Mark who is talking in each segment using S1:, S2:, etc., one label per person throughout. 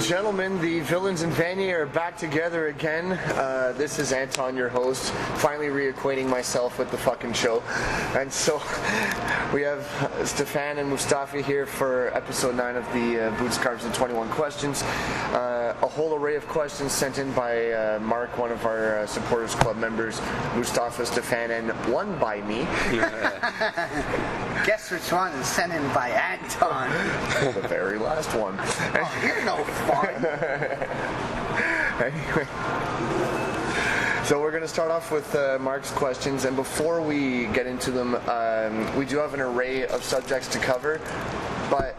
S1: gentlemen, the Villains and Vanny are back together again. This is Anton, your host, finally reacquainting myself with the fucking show. And so we have Stefan and Mustafa here for episode 9 of the Boots, Scarves, and 21 Questions. A whole array of questions sent in by Mark, one of our Supporters Club members, Mustafa, Stefan, and one by me.
S2: Guess which one is sent in by Anton?
S1: The very last one.
S2: Oh, you're no fun.
S1: Anyway, so we're going to start off with Mark's questions, and before we get into them, we do have an array of subjects to cover, but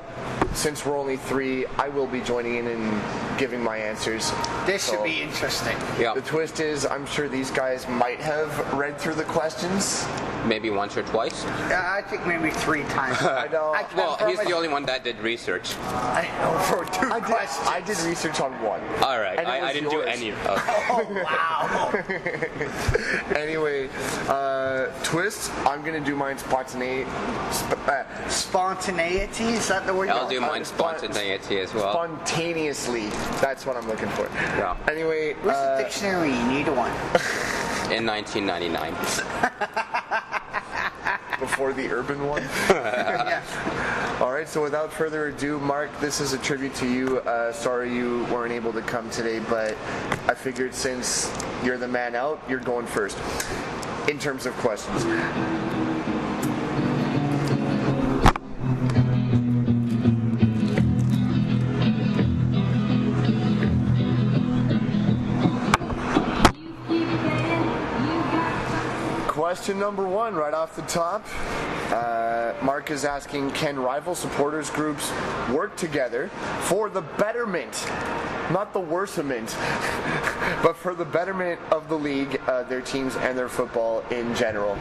S1: since we're only 3, I will be joining in and giving my answers.
S2: This should be interesting.
S1: Yeah. The twist is, I'm sure these guys might have read through the questions.
S3: Maybe once or twice?
S2: I think maybe 3 times.
S1: I know.
S3: Well, he's the only one that did research.
S2: I know, for 2 questions.
S1: I did research on 1.
S3: All right. I didn't do any of those.
S2: Oh, wow.
S1: Anyway, twist, I'm going to do mine spontaneity.
S2: Spontaneity? Is that the word?
S3: I'll do mine spontaneity as well.
S1: Spontaneously. That's what I'm looking for.
S3: Yeah.
S1: Anyway.
S2: Where's the dictionary? You need one.
S3: In 1999.
S1: Before the urban one?
S2: Yeah.
S1: Alright, so without further ado, Mark, this is a tribute to you. Sorry you weren't able to come today, but I figured since you're the man out, you're going first. In terms of questions. Question number 1, right off the top. Mark is asking, can rival supporters groups work together for the betterment, not the worsenment, but for the betterment of the league, their teams, and their football in general?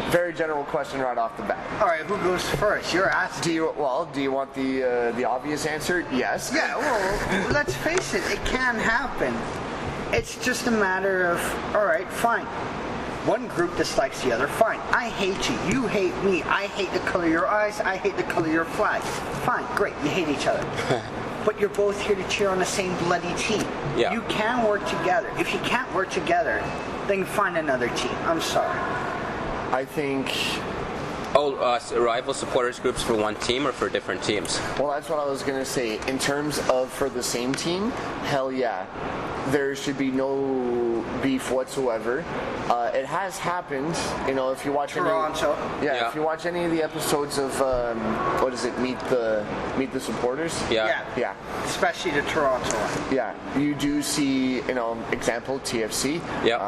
S1: Very general question right off the bat.
S2: All right, who goes first? You're asking.
S1: Do you want the obvious answer? Yes.
S2: Yeah, well, let's face it, it can happen. It's just a matter of, all right, fine. One group dislikes the other, fine. I hate you, you hate me, I hate the color of your eyes, I hate the color of your flag. Fine, great, you hate each other. But you're both here to cheer on the same bloody team.
S3: Yeah.
S2: You can work together. If you can't work together, then find another team. I'm sorry.
S1: I think...
S3: rival supporters groups for one team or for different teams?
S1: Well, that's what I was going to say. In terms of for the same team, hell yeah. There should be no beef whatsoever. It has happened, if you watch
S2: Toronto.
S1: If you watch any of the episodes of what is it, Meet the Supporters?
S2: Yeah. Especially the Toronto one.
S1: Yeah, you do see, example TFC.
S3: Yeah.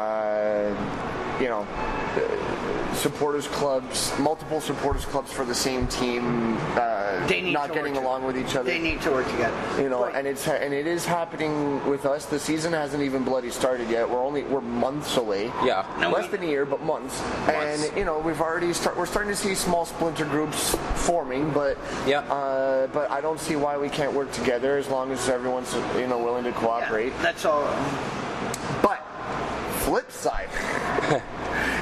S1: Supporters clubs, multiple supporters clubs for the same team, not getting along with each other.
S2: They need to work together.
S1: Right. and it is happening with us. The season hasn't even bloody started yet. We're months away.
S3: Yeah.
S1: Less than a year, but months. And we're starting to see small splinter groups forming, but but I don't see why we can't work together as long as everyone's willing to cooperate.
S2: Yeah, that's all.
S1: But flip side.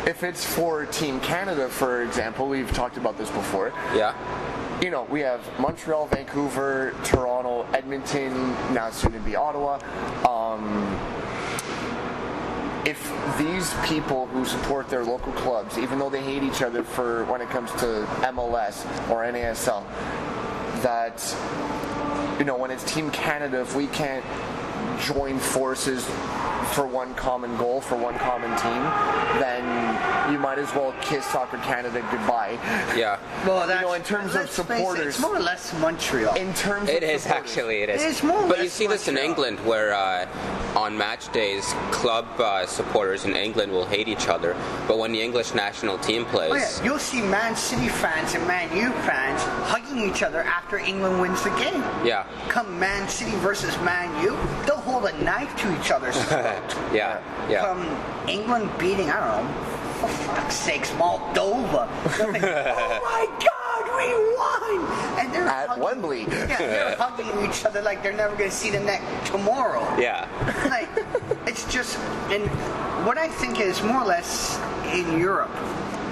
S1: If it's for Team Canada, for example, we've talked about this before.
S3: Yeah.
S1: We have Montreal, Vancouver, Toronto, Edmonton, now soon to be Ottawa. If these people who support their local clubs, even though they hate each other for when it comes to MLS or NASL, that, when it's Team Canada, if we can't join forces for one common goal, for one common team, then you might as well kiss Soccer Canada goodbye.
S3: Yeah.
S1: Well, in terms of supporters,
S2: it's more or less Montreal.
S1: In terms
S3: it
S1: of
S3: is
S1: supporters.
S3: actually, it is.
S2: It is more or
S3: but
S2: less
S3: you see this in
S2: Montreal.
S3: England, where on match days, club supporters in England will hate each other, but when the English national team plays,
S2: you'll see Man City fans and Man U fans hugging each other after England wins the game.
S3: Yeah.
S2: Come Man City versus Man U, they'll hold a knife to each other's throat.
S3: Yeah.
S2: Come England beating, I don't know, for fuck's sakes, Moldova. They'll think, oh my God, we won! And they're
S1: at Wembley.
S2: Yeah, they're hugging each other like they're never going to see the neck tomorrow.
S3: Yeah.
S2: It's just, and what I think is more or less in Europe,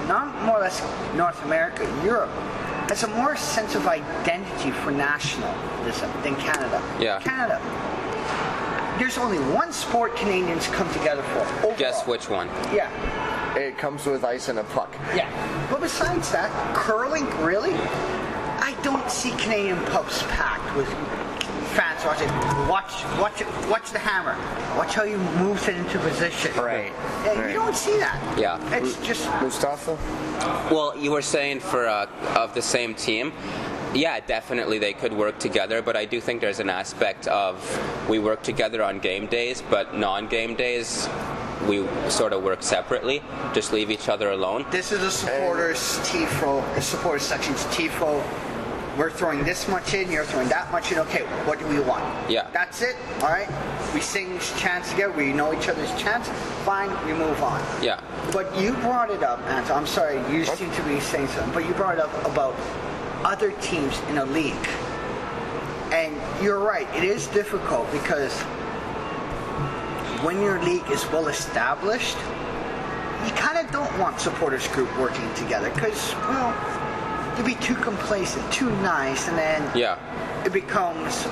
S2: not more or less North America, Europe, has a more sense of identity for nationalism than Canada.
S3: Yeah.
S2: Canada, there's only one sport Canadians come together for. Overall.
S3: Guess which one?
S2: Yeah.
S1: It comes with ice and a puck.
S2: Yeah. But besides that, curling, really? I don't see Canadian pubs packed with fans watching. Watch the hammer. Watch how you move it into position.
S1: Right.
S2: Yeah,
S1: right.
S2: You don't see that.
S3: Yeah.
S2: It's just.
S1: Mustafa?
S3: Well, you were saying for of the same team. Yeah, definitely they could work together, but I do think there's an aspect of we work together on game days, but non-game days we sort of work separately, just leave each other alone.
S2: This is a supporters TIFO, the supporters section's TIFO. We're throwing this much in, you're throwing that much in. Okay, what do we want?
S3: Yeah.
S2: That's it. All right. We sing chants together. We know each other's chants. Fine. We move on.
S3: Yeah.
S2: But you brought it up, Anton. I'm sorry. You seem to be saying something, but you brought it up about other teams in a league, and you're right. It is difficult because when your league is well established, you kind of don't want supporters group working together because, well, you'd be too complacent, too nice, and then it becomes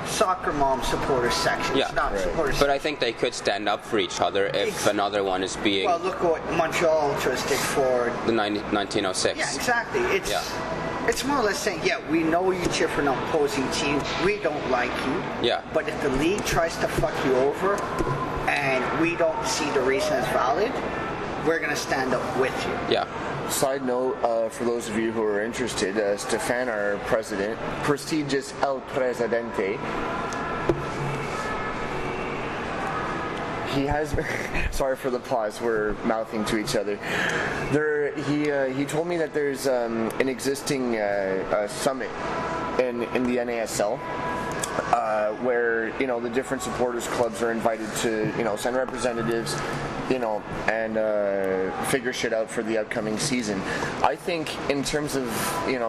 S2: soccer mom supporter sections, not supporters.
S3: But I think they could stand up for each other if another one is being.
S2: Well, look at what Montreal Ultras did for
S3: the 1906.
S2: Yeah, exactly. It's more or less saying, yeah, we know you cheer for an opposing team. We don't like you.
S3: Yeah.
S2: But if the league tries to fuck you over and we don't see the reason as valid, we're going to stand up with you.
S3: Yeah.
S1: Side note, for those of you who are interested, Stefan, our president, prestigious El Presidente, he has. Sorry for the pause. We're mouthing to each other. He told me that there's an existing summit in the NASL. Where the different supporters clubs are invited to send representatives, and figure shit out for the upcoming season. I think in terms of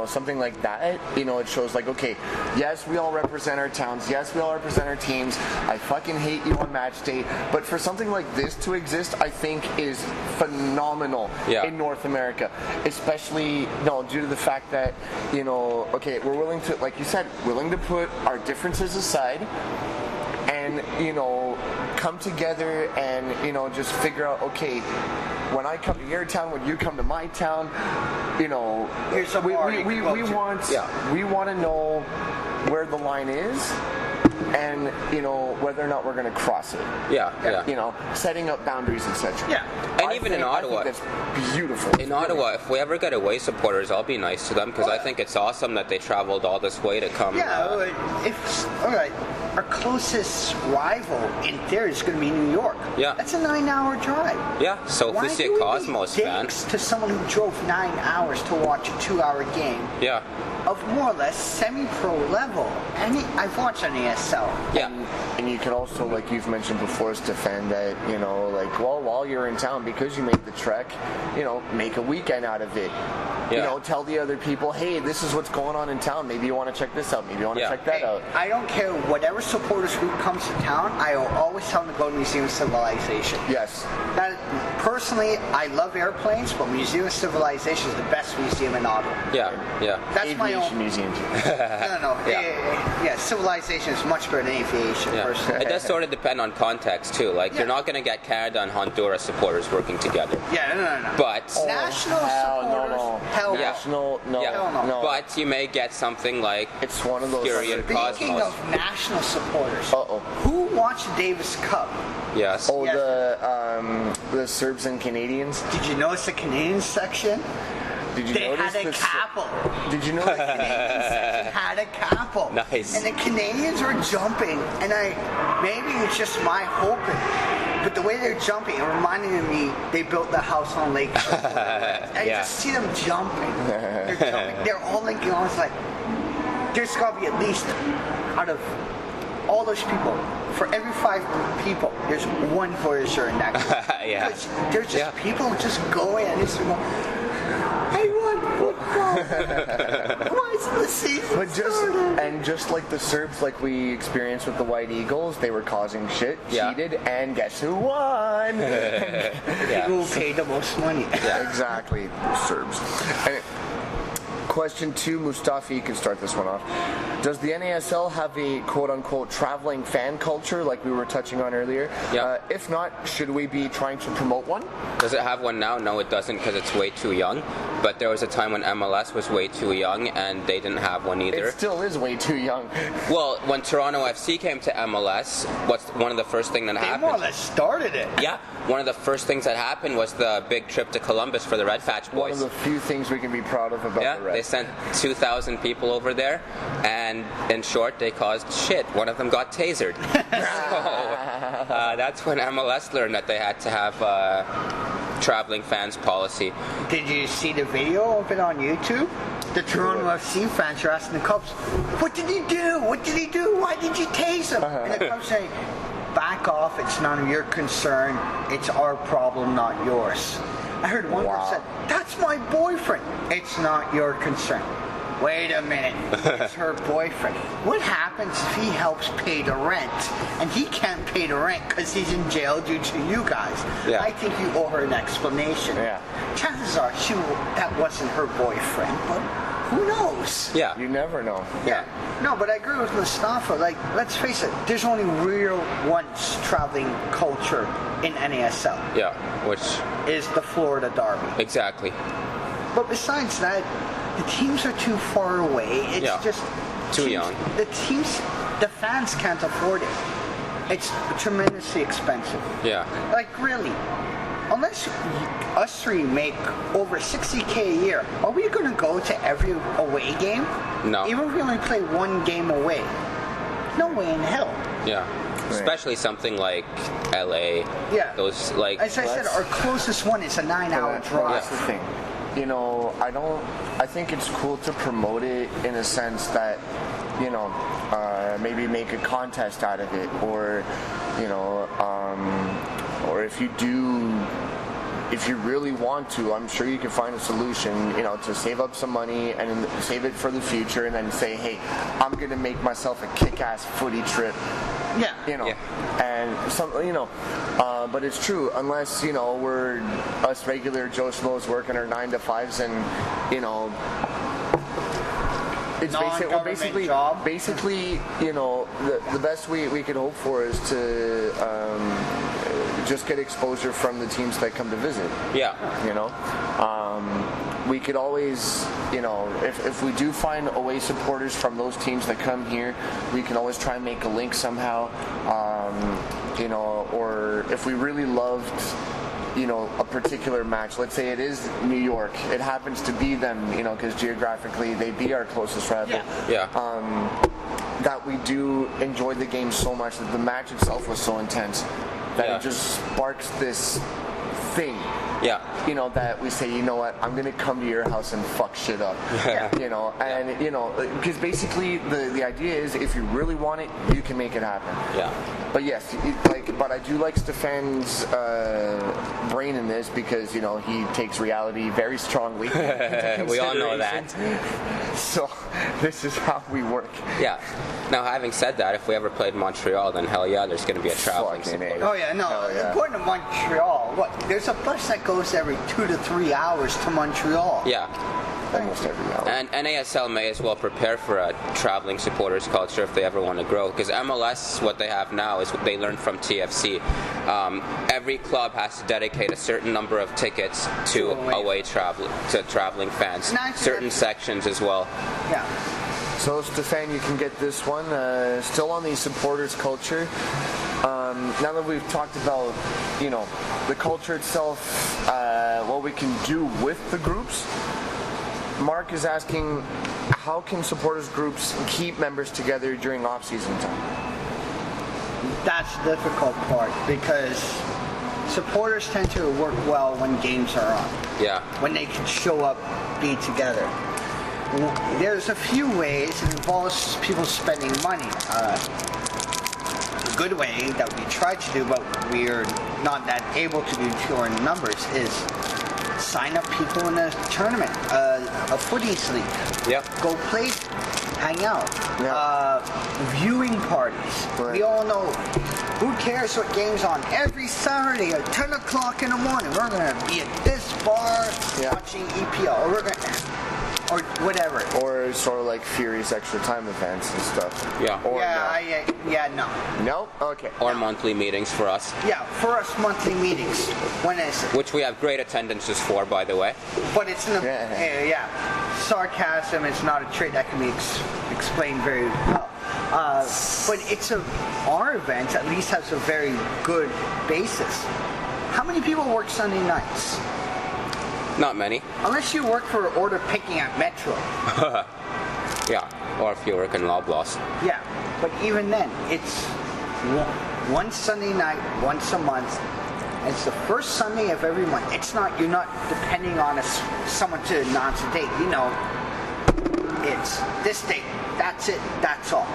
S1: something like that, it shows like, okay, yes, we all represent our towns, yes, we all represent our teams. I fucking hate you on match day, but for something like this to exist, I think is phenomenal in North America, especially due to the fact that okay, we're willing to, like you said, willing to put our differences aside and come together and just figure out, okay, when I come to your town, when you come to my town,
S2: here's some
S1: we want to know where the line is and whether or not we're going to cross it. Setting up boundaries, etc.
S3: And even in Ottawa,
S1: I think that's beautiful.
S3: In Ottawa, if we ever get away supporters, I'll be nice to them because I think it's awesome that they traveled all this way to come.
S2: All right. Our closest rival in theory is going to be New York. That's a 9-hour drive.
S3: So if we see a Cosmos fan,
S2: to someone who drove 9 hours to watch a 2-hour game. Of more or less semi-pro level. And I've watched an ASL.
S1: And you can also, like you've mentioned before, Stefan, that, while you're in town, because you made the trek, make a weekend out of it. Tell the other people, hey, this is what's going on in town. Maybe you want to check this out. Maybe you want to check that out.
S2: I don't care. Whatever supporters group comes to town, I will always tell them to go to Museum of Civilization.
S1: Yes.
S2: Personally, I love airplanes, but Museum of Civilization is the best museum in Ottawa. That's
S1: aviation
S2: my own
S1: museum.
S2: No. Civilization is much better than aviation. Personally.
S3: It does sort of depend on context too. Like you're not going to get Canada and Honduras supporters working together.
S2: No.
S3: But
S2: national supporters. Hell no.
S3: But you may get something like
S1: it's one of those.
S3: Fury and Cosmos.
S2: Speaking of national supporters,
S1: Uh-oh.
S2: who watched the Davis Cup?
S3: Yes.
S1: Oh, the Serbs and Canadians.
S2: Did you notice the Canadian section?
S1: Did you
S2: They
S1: notice
S2: had a couple.
S1: Did you know
S2: The Canadian section had a couple.
S3: Nice.
S2: And the Canadians were jumping, and maybe it's just my hoping, but the way they're jumping, it reminded me they built the house on Lake. I just see them jumping. They're jumping. They're all linking on. It's like there's got to be at least out of all those people. For every 5 people, there's one Voyager in that group. Because there's just people just going and just go, I want football. Why is wasn't the season
S1: But just like the Serbs, like we experienced with the White Eagles, they were causing shit, cheated, and guess who won?
S2: Who paid the most money?
S1: Yeah, exactly, Serbs. And question 2, Mustafa, you can start this one off. Does the NASL have a quote-unquote traveling fan culture like we were touching on earlier?
S3: Yeah.
S1: If not, should we be trying to promote one?
S3: Does it have one now? No, it doesn't, because it's way too young. But there was a time when MLS was way too young, and they didn't have one either.
S1: It still is way too young.
S3: Well, when Toronto FC came to MLS, what's one of the first things that happened?
S2: They more or less started it.
S3: Yeah, one of the first things that happened was the big trip to Columbus for the Red Patch Boys.
S1: One of the few things we can be proud of about the Reds.
S3: They sent 2,000 people over there, and in short, they caused shit. One of them got tasered. So that's when MLS learned that they had to have traveling fans policy.
S2: Did you see the video of it on YouTube? The Toronto FC fans are asking the Cubs, what did he do? What did he do? Why did you tase him? And the Cubs say, back off, it's none of your concern. It's our problem, not yours. I heard one person say, that's my boyfriend. It's not your concern. Wait a minute, it's her boyfriend. What happens if he helps pay the rent and he can't pay the rent because he's in jail due to you guys?
S3: Yeah.
S2: I think you owe her an explanation.
S1: Yeah.
S2: Chances are that wasn't her boyfriend, but who knows?
S3: Yeah.
S1: You never know.
S2: Yeah. No, but I agree with Mustafa. Like, let's face it, there's only real once traveling culture in NASL.
S3: Yeah, which
S2: is the Florida Derby.
S3: Exactly.
S2: But besides that, the teams are too far away. It's just
S3: too young.
S2: The fans can't afford it. It's tremendously expensive.
S3: Yeah.
S2: Like, really, unless us three make over $60K a year, are we going to go to every away game?
S3: No.
S2: Even if we only play one game away, no way in hell.
S3: Yeah. Right. Especially something like LA.
S2: Yeah.
S3: Those, like,
S2: as I said, our closest one is a 9-hour drive.
S1: That's the thing. You know, I think it's cool to promote it in a sense that, you know, maybe make a contest out of it, or, you know, or if you really want to, I'm sure you can find a solution, you know, to save up some money and save it for the future, and then say, hey, I'm going to make myself a kick-ass footy trip.
S2: Yeah.
S1: You know, and some, you know, but it's true, unless, you know, we're us regular Joe Schmoes working our 9 to 5s, and, you know, it's basically, you know, the best we could hope for is to just get exposure from the teams that come to visit.
S3: Yeah.
S1: You know, we could always, you know, if we do find away supporters from those teams that come here, we can always try and make a link somehow. You know, or if we really loved, you know, a particular match, let's say it is New York, it happens to be them, you know, because geographically they'd be our closest rival. That we do enjoy the game so much, that the match itself was so intense that it just sparks this thing.
S3: Yeah.
S1: You know, that we say, you know what, I'm going to come to your house and fuck shit up. You know, and, you know, because basically the idea is, if you really want it, you can make it happen.
S3: Yeah.
S1: But yes, but I do like Stefan's brain in this, because, you know, he takes reality very strongly.
S3: We all know that.
S1: So this is how we work.
S3: Yeah. Now, having said that, if we ever played Montreal, then hell yeah, there's going to be a traveling support.
S2: Oh yeah, no. Going to Montreal, what? There's a bus that goes every 2 to 3 hours to Montreal.
S3: Yeah.
S1: Almost every hour.
S3: And NASL may as well prepare for a traveling supporters culture if they ever want to grow. Because MLS, what they have now is what they learned from TFC. Every club has to dedicate a certain number of tickets to traveling fans. Certain sections as well.
S2: Yeah.
S1: So, Stefan, you can get this one. Still on the supporters culture. Now that we've talked about, you know, the culture itself, what we can do with the groups, Mark is asking, how can supporters groups keep members together during off-season time?
S2: That's the difficult part, because supporters tend to work well when games are on.
S3: Yeah.
S2: When they can show up, be together. There's a few ways. It involves people spending money. A good way that we try to do, but we're not that able to do to our numbers, is sign up people in a tournament, a footies league.
S3: Yep.
S2: Go play, hang out.
S1: Yeah.
S2: Viewing parties.
S1: Right.
S2: We all know. Who cares what game's on? Every Saturday at 10 o'clock in the morning, we're going to be at this bar watching EPL. Or we're going to... Or whatever.
S1: Or sort of like Furious Extra Time events and stuff.
S3: Yeah.
S1: Or
S2: No.
S1: no. Okay.
S3: Or monthly meetings for us.
S2: Yeah, for us monthly meetings. When is it?
S3: Which we have great attendances for, by the way.
S2: But it's in the sarcasm. It's not a trait that can be explained very well. But our event at least has a very good basis. How many people work Sunday nights?
S3: Not many.
S2: Unless you work for order picking at Metro.
S3: Yeah, or if you work in Loblaws.
S2: Yeah, but even then, it's one Sunday night, once a month. It's the first Sunday of every month. You're not depending on someone to announce a date. You know, it's this date. That's it. That's all.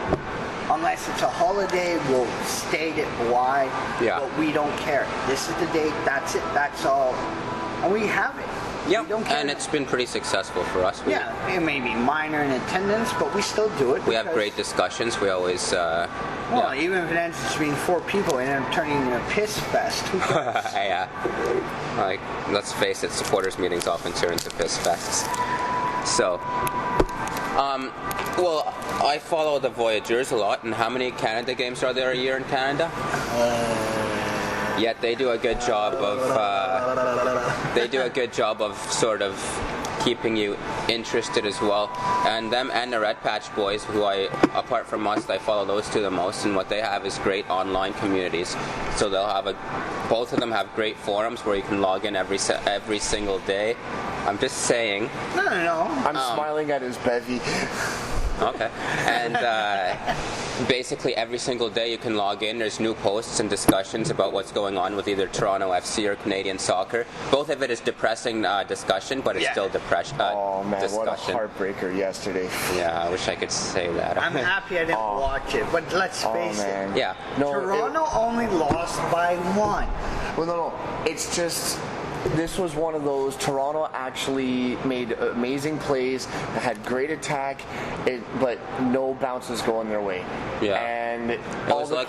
S2: Unless it's a holiday, we'll state it why.
S3: Yeah.
S2: But we don't care. This is the date. That's it. That's all. And we have it.
S3: Yeah,
S2: we don't care.
S3: and it's been pretty successful for us.
S2: It may be minor in attendance, but we still do it.
S3: We have great discussions. We always...
S2: even if it ends up being 4 people and I'm turning into a piss fest, who cares?
S3: Yeah. Like, let's face it, supporters meetings often turn into piss fests. So, well, I follow the Voyageurs a lot, and how many Canada games are there a year in Canada? Yet they do a good job of sort of keeping you interested as well. And them and the Red Patch Boys, who apart from us, I follow those two the most, and what they have is great online communities. So they'll have both of them have great forums where you can log in every single day. I'm just saying.
S2: No.
S1: I'm smiling at his bevy.
S3: Okay. And basically every single day you can log in. There's new posts and discussions about what's going on with either Toronto FC or Canadian soccer. Both of it is depressing discussion, but it's still discussion.
S1: Oh man, what a heartbreaker yesterday.
S3: Yeah, I wish I could say that.
S2: I'm happy I didn't watch it, but let's face it.
S3: Yeah.
S1: No,
S2: Toronto only lost by 1.
S1: Well, no. It's just... This was one of those. Toronto actually made amazing plays, had great attack, but no bounces going their way.
S3: Yeah.
S1: And
S3: all the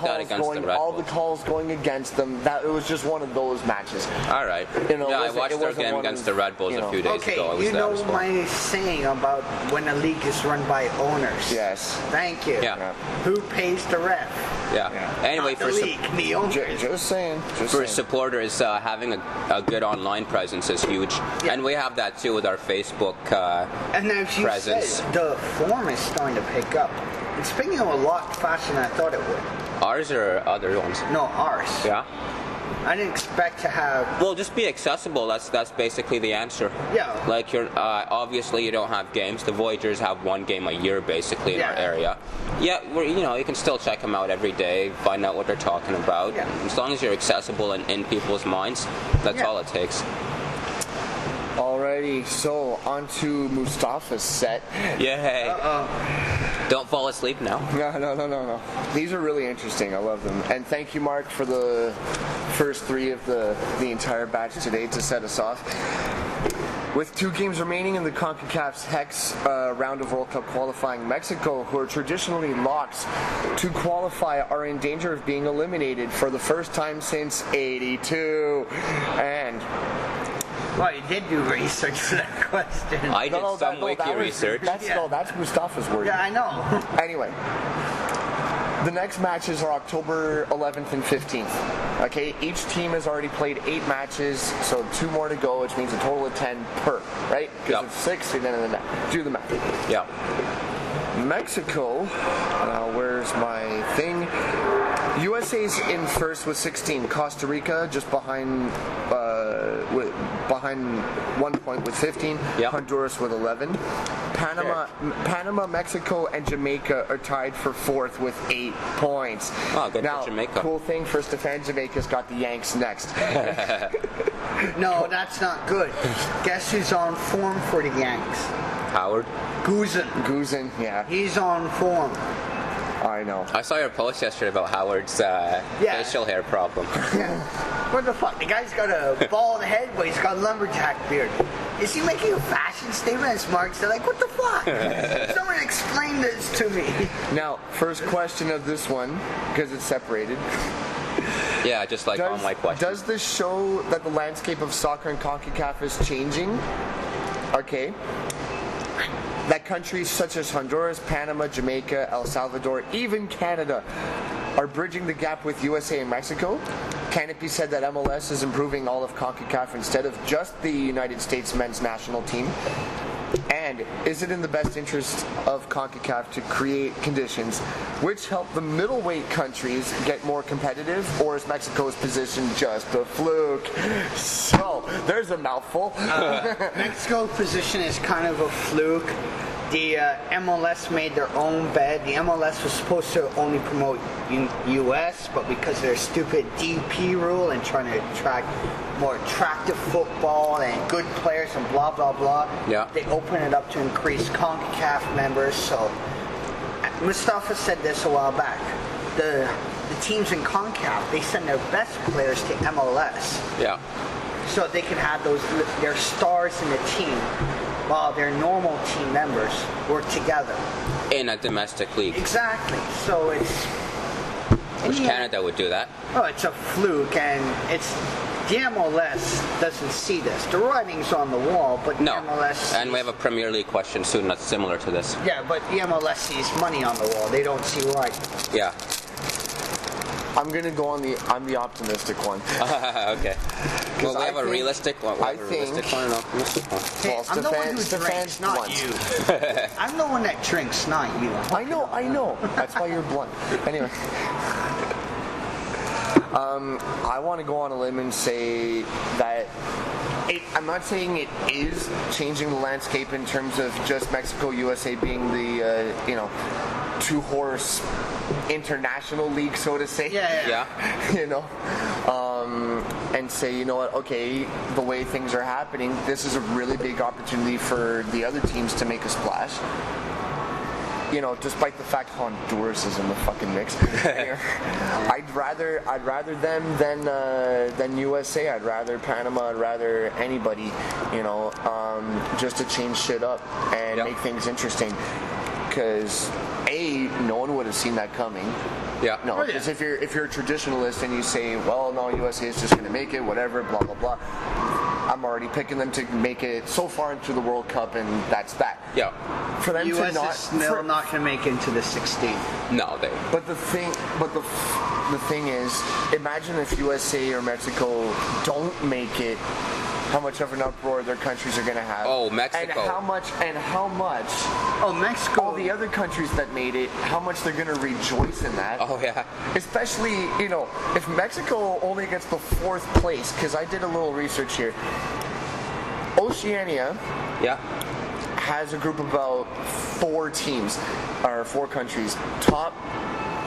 S1: calls going against them. It was just one of those matches.
S3: All right. I watched their game against the Red Bulls a few days ago.
S2: You know my saying about when a league is run by owners.
S1: Yes.
S2: Thank you.
S3: Yeah.
S2: Who pays the ref?
S3: Yeah. Anyway,
S2: Not the league, the owners.
S1: Just saying.
S3: Supporters, having a good online presence is huge, and we have that too with our Facebook
S2: and as you
S3: presence.
S2: Said, the form is starting to pick up. It's picking up a lot faster than I thought it would.
S3: Ours or other ones?
S2: No, ours.
S3: Yeah.
S2: I didn't expect to have.
S3: Well, just be accessible. That's basically the answer.
S2: Yeah.
S3: Like obviously you don't have games. The Voyageurs have 1 game a year basically in our area. Yeah, you can still check them out every day, find out what they're talking about.
S2: Yeah.
S3: As long as you're accessible and in people's minds, that's all it takes.
S1: Alrighty, so on to Mustafa's set.
S3: Yay. Don't fall asleep now.
S1: No. These are really interesting. I love them. And thank you, Mark, for the first 3 of the entire batch today to set us off. With 2 games remaining in the CONCACAF's Hex round of World Cup qualifying, Mexico, who are traditionally locked to qualify, are in danger of being eliminated for the first time since '82. And...
S2: Well, you did do research for that question.
S3: I did some wiki research.
S1: That's Mustafa's word.
S2: Yeah, I know.
S1: Anyway, the next matches are October 11th and 15th. Okay, each team has already played 8 matches, so 2 more to go, which means a total of 10 per, right? Because it's 6, and then do the math.
S3: Yeah.
S1: Mexico, where's my thing? USA's in first with 16. Costa Rica just behind 1 point with 15.
S3: Yep.
S1: Honduras with 11. Panama, Mexico, and Jamaica are tied for 4th with 8 points.
S3: Oh, good for Jamaica.
S1: Cool thing for Stefan, Jamaica's got the Yanks next.
S2: No, that's not good. Guess who's on form for the Yanks?
S3: Howard?
S2: Guzan.
S1: Guzan, yeah.
S2: He's on form.
S1: I know.
S3: I saw your post yesterday about Howard's facial hair problem.
S2: What the fuck? The guy's got a bald head, but he's got a lumberjack beard. Is he making a fashion statement as Marks? They're like, what the fuck? Someone explain this to me.
S1: Now, first question of this one, because it's separated.
S3: Yeah, just like on my question.
S1: Does this show that the landscape of soccer in CONCACAF is changing? Okay. That countries such as Honduras, Panama, Jamaica, El Salvador, even Canada are bridging the gap with USA and Mexico? Can it be said that MLS is improving all of CONCACAF instead of just the United States men's national team? And is it in the best interest of CONCACAF to create conditions which help the middleweight countries get more competitive, or is Mexico's position just a fluke? So, there's a mouthful.
S2: Mexico's position is kind of a fluke. The MLS made their own bed. The MLS was supposed to only promote U.S., but because of their stupid DP rule and trying to attract more attractive football and good players and blah, blah, blah, they open it up to increase CONCACAF members. So Mustafa said this a while back. The teams in CONCACAF, they send their best players to MLS.
S3: Yeah.
S2: So they can have their stars in the team, while their normal team members work together
S3: in a domestic league.
S2: Exactly. So it's
S3: Canada would do that.
S2: Oh, it's a fluke, and it's the MLS doesn't see this. The writing's on the wall, but
S3: no.
S2: MLS
S3: And we have a Premier League question soon that's similar to this.
S2: Yeah, but the MLS sees money on the wall. They don't see writing.
S3: Yeah.
S1: I'm gonna go on I'm the optimistic one.
S3: Okay. Well, we have a realistic one.
S1: I think.
S2: Hey, I'm the one who drinks, not you. I'm the one that drinks, not you.
S1: I know. That's why you're blunt. Anyway. I want to go on a limb and say that I'm not saying it is changing the landscape in terms of just Mexico, USA being the, two-horse international league, so to say.
S3: Yeah.
S1: And say, you know what, okay, the way things are happening, this is a really big opportunity for the other teams to make a splash. Despite the fact Honduras is in the fucking mix. I'd rather them than USA. I'd rather Panama. I'd rather anybody. Just to change shit up and make things interesting. Because no one would have seen that coming.
S3: Yeah.
S1: No, because if you're a traditionalist and you say, well, no, USA is just going to make it, whatever, blah blah blah. I'm already picking them to make it so far into the World Cup, and that's that.
S3: Yeah.
S2: For them US to not, is still not going to make it into the 16.
S3: No, they.
S1: But the thing is, imagine if USA or Mexico don't make it. How much of an uproar their countries are going to have.
S3: Oh, Mexico.
S1: And how much.
S2: Oh, Mexico.
S1: All the other countries that made it, how much they're going to rejoice in that.
S3: Oh, yeah.
S1: Especially, if Mexico only gets the 4th place, because I did a little research here. Oceania has a group of about 4 teams, or 4 countries. Top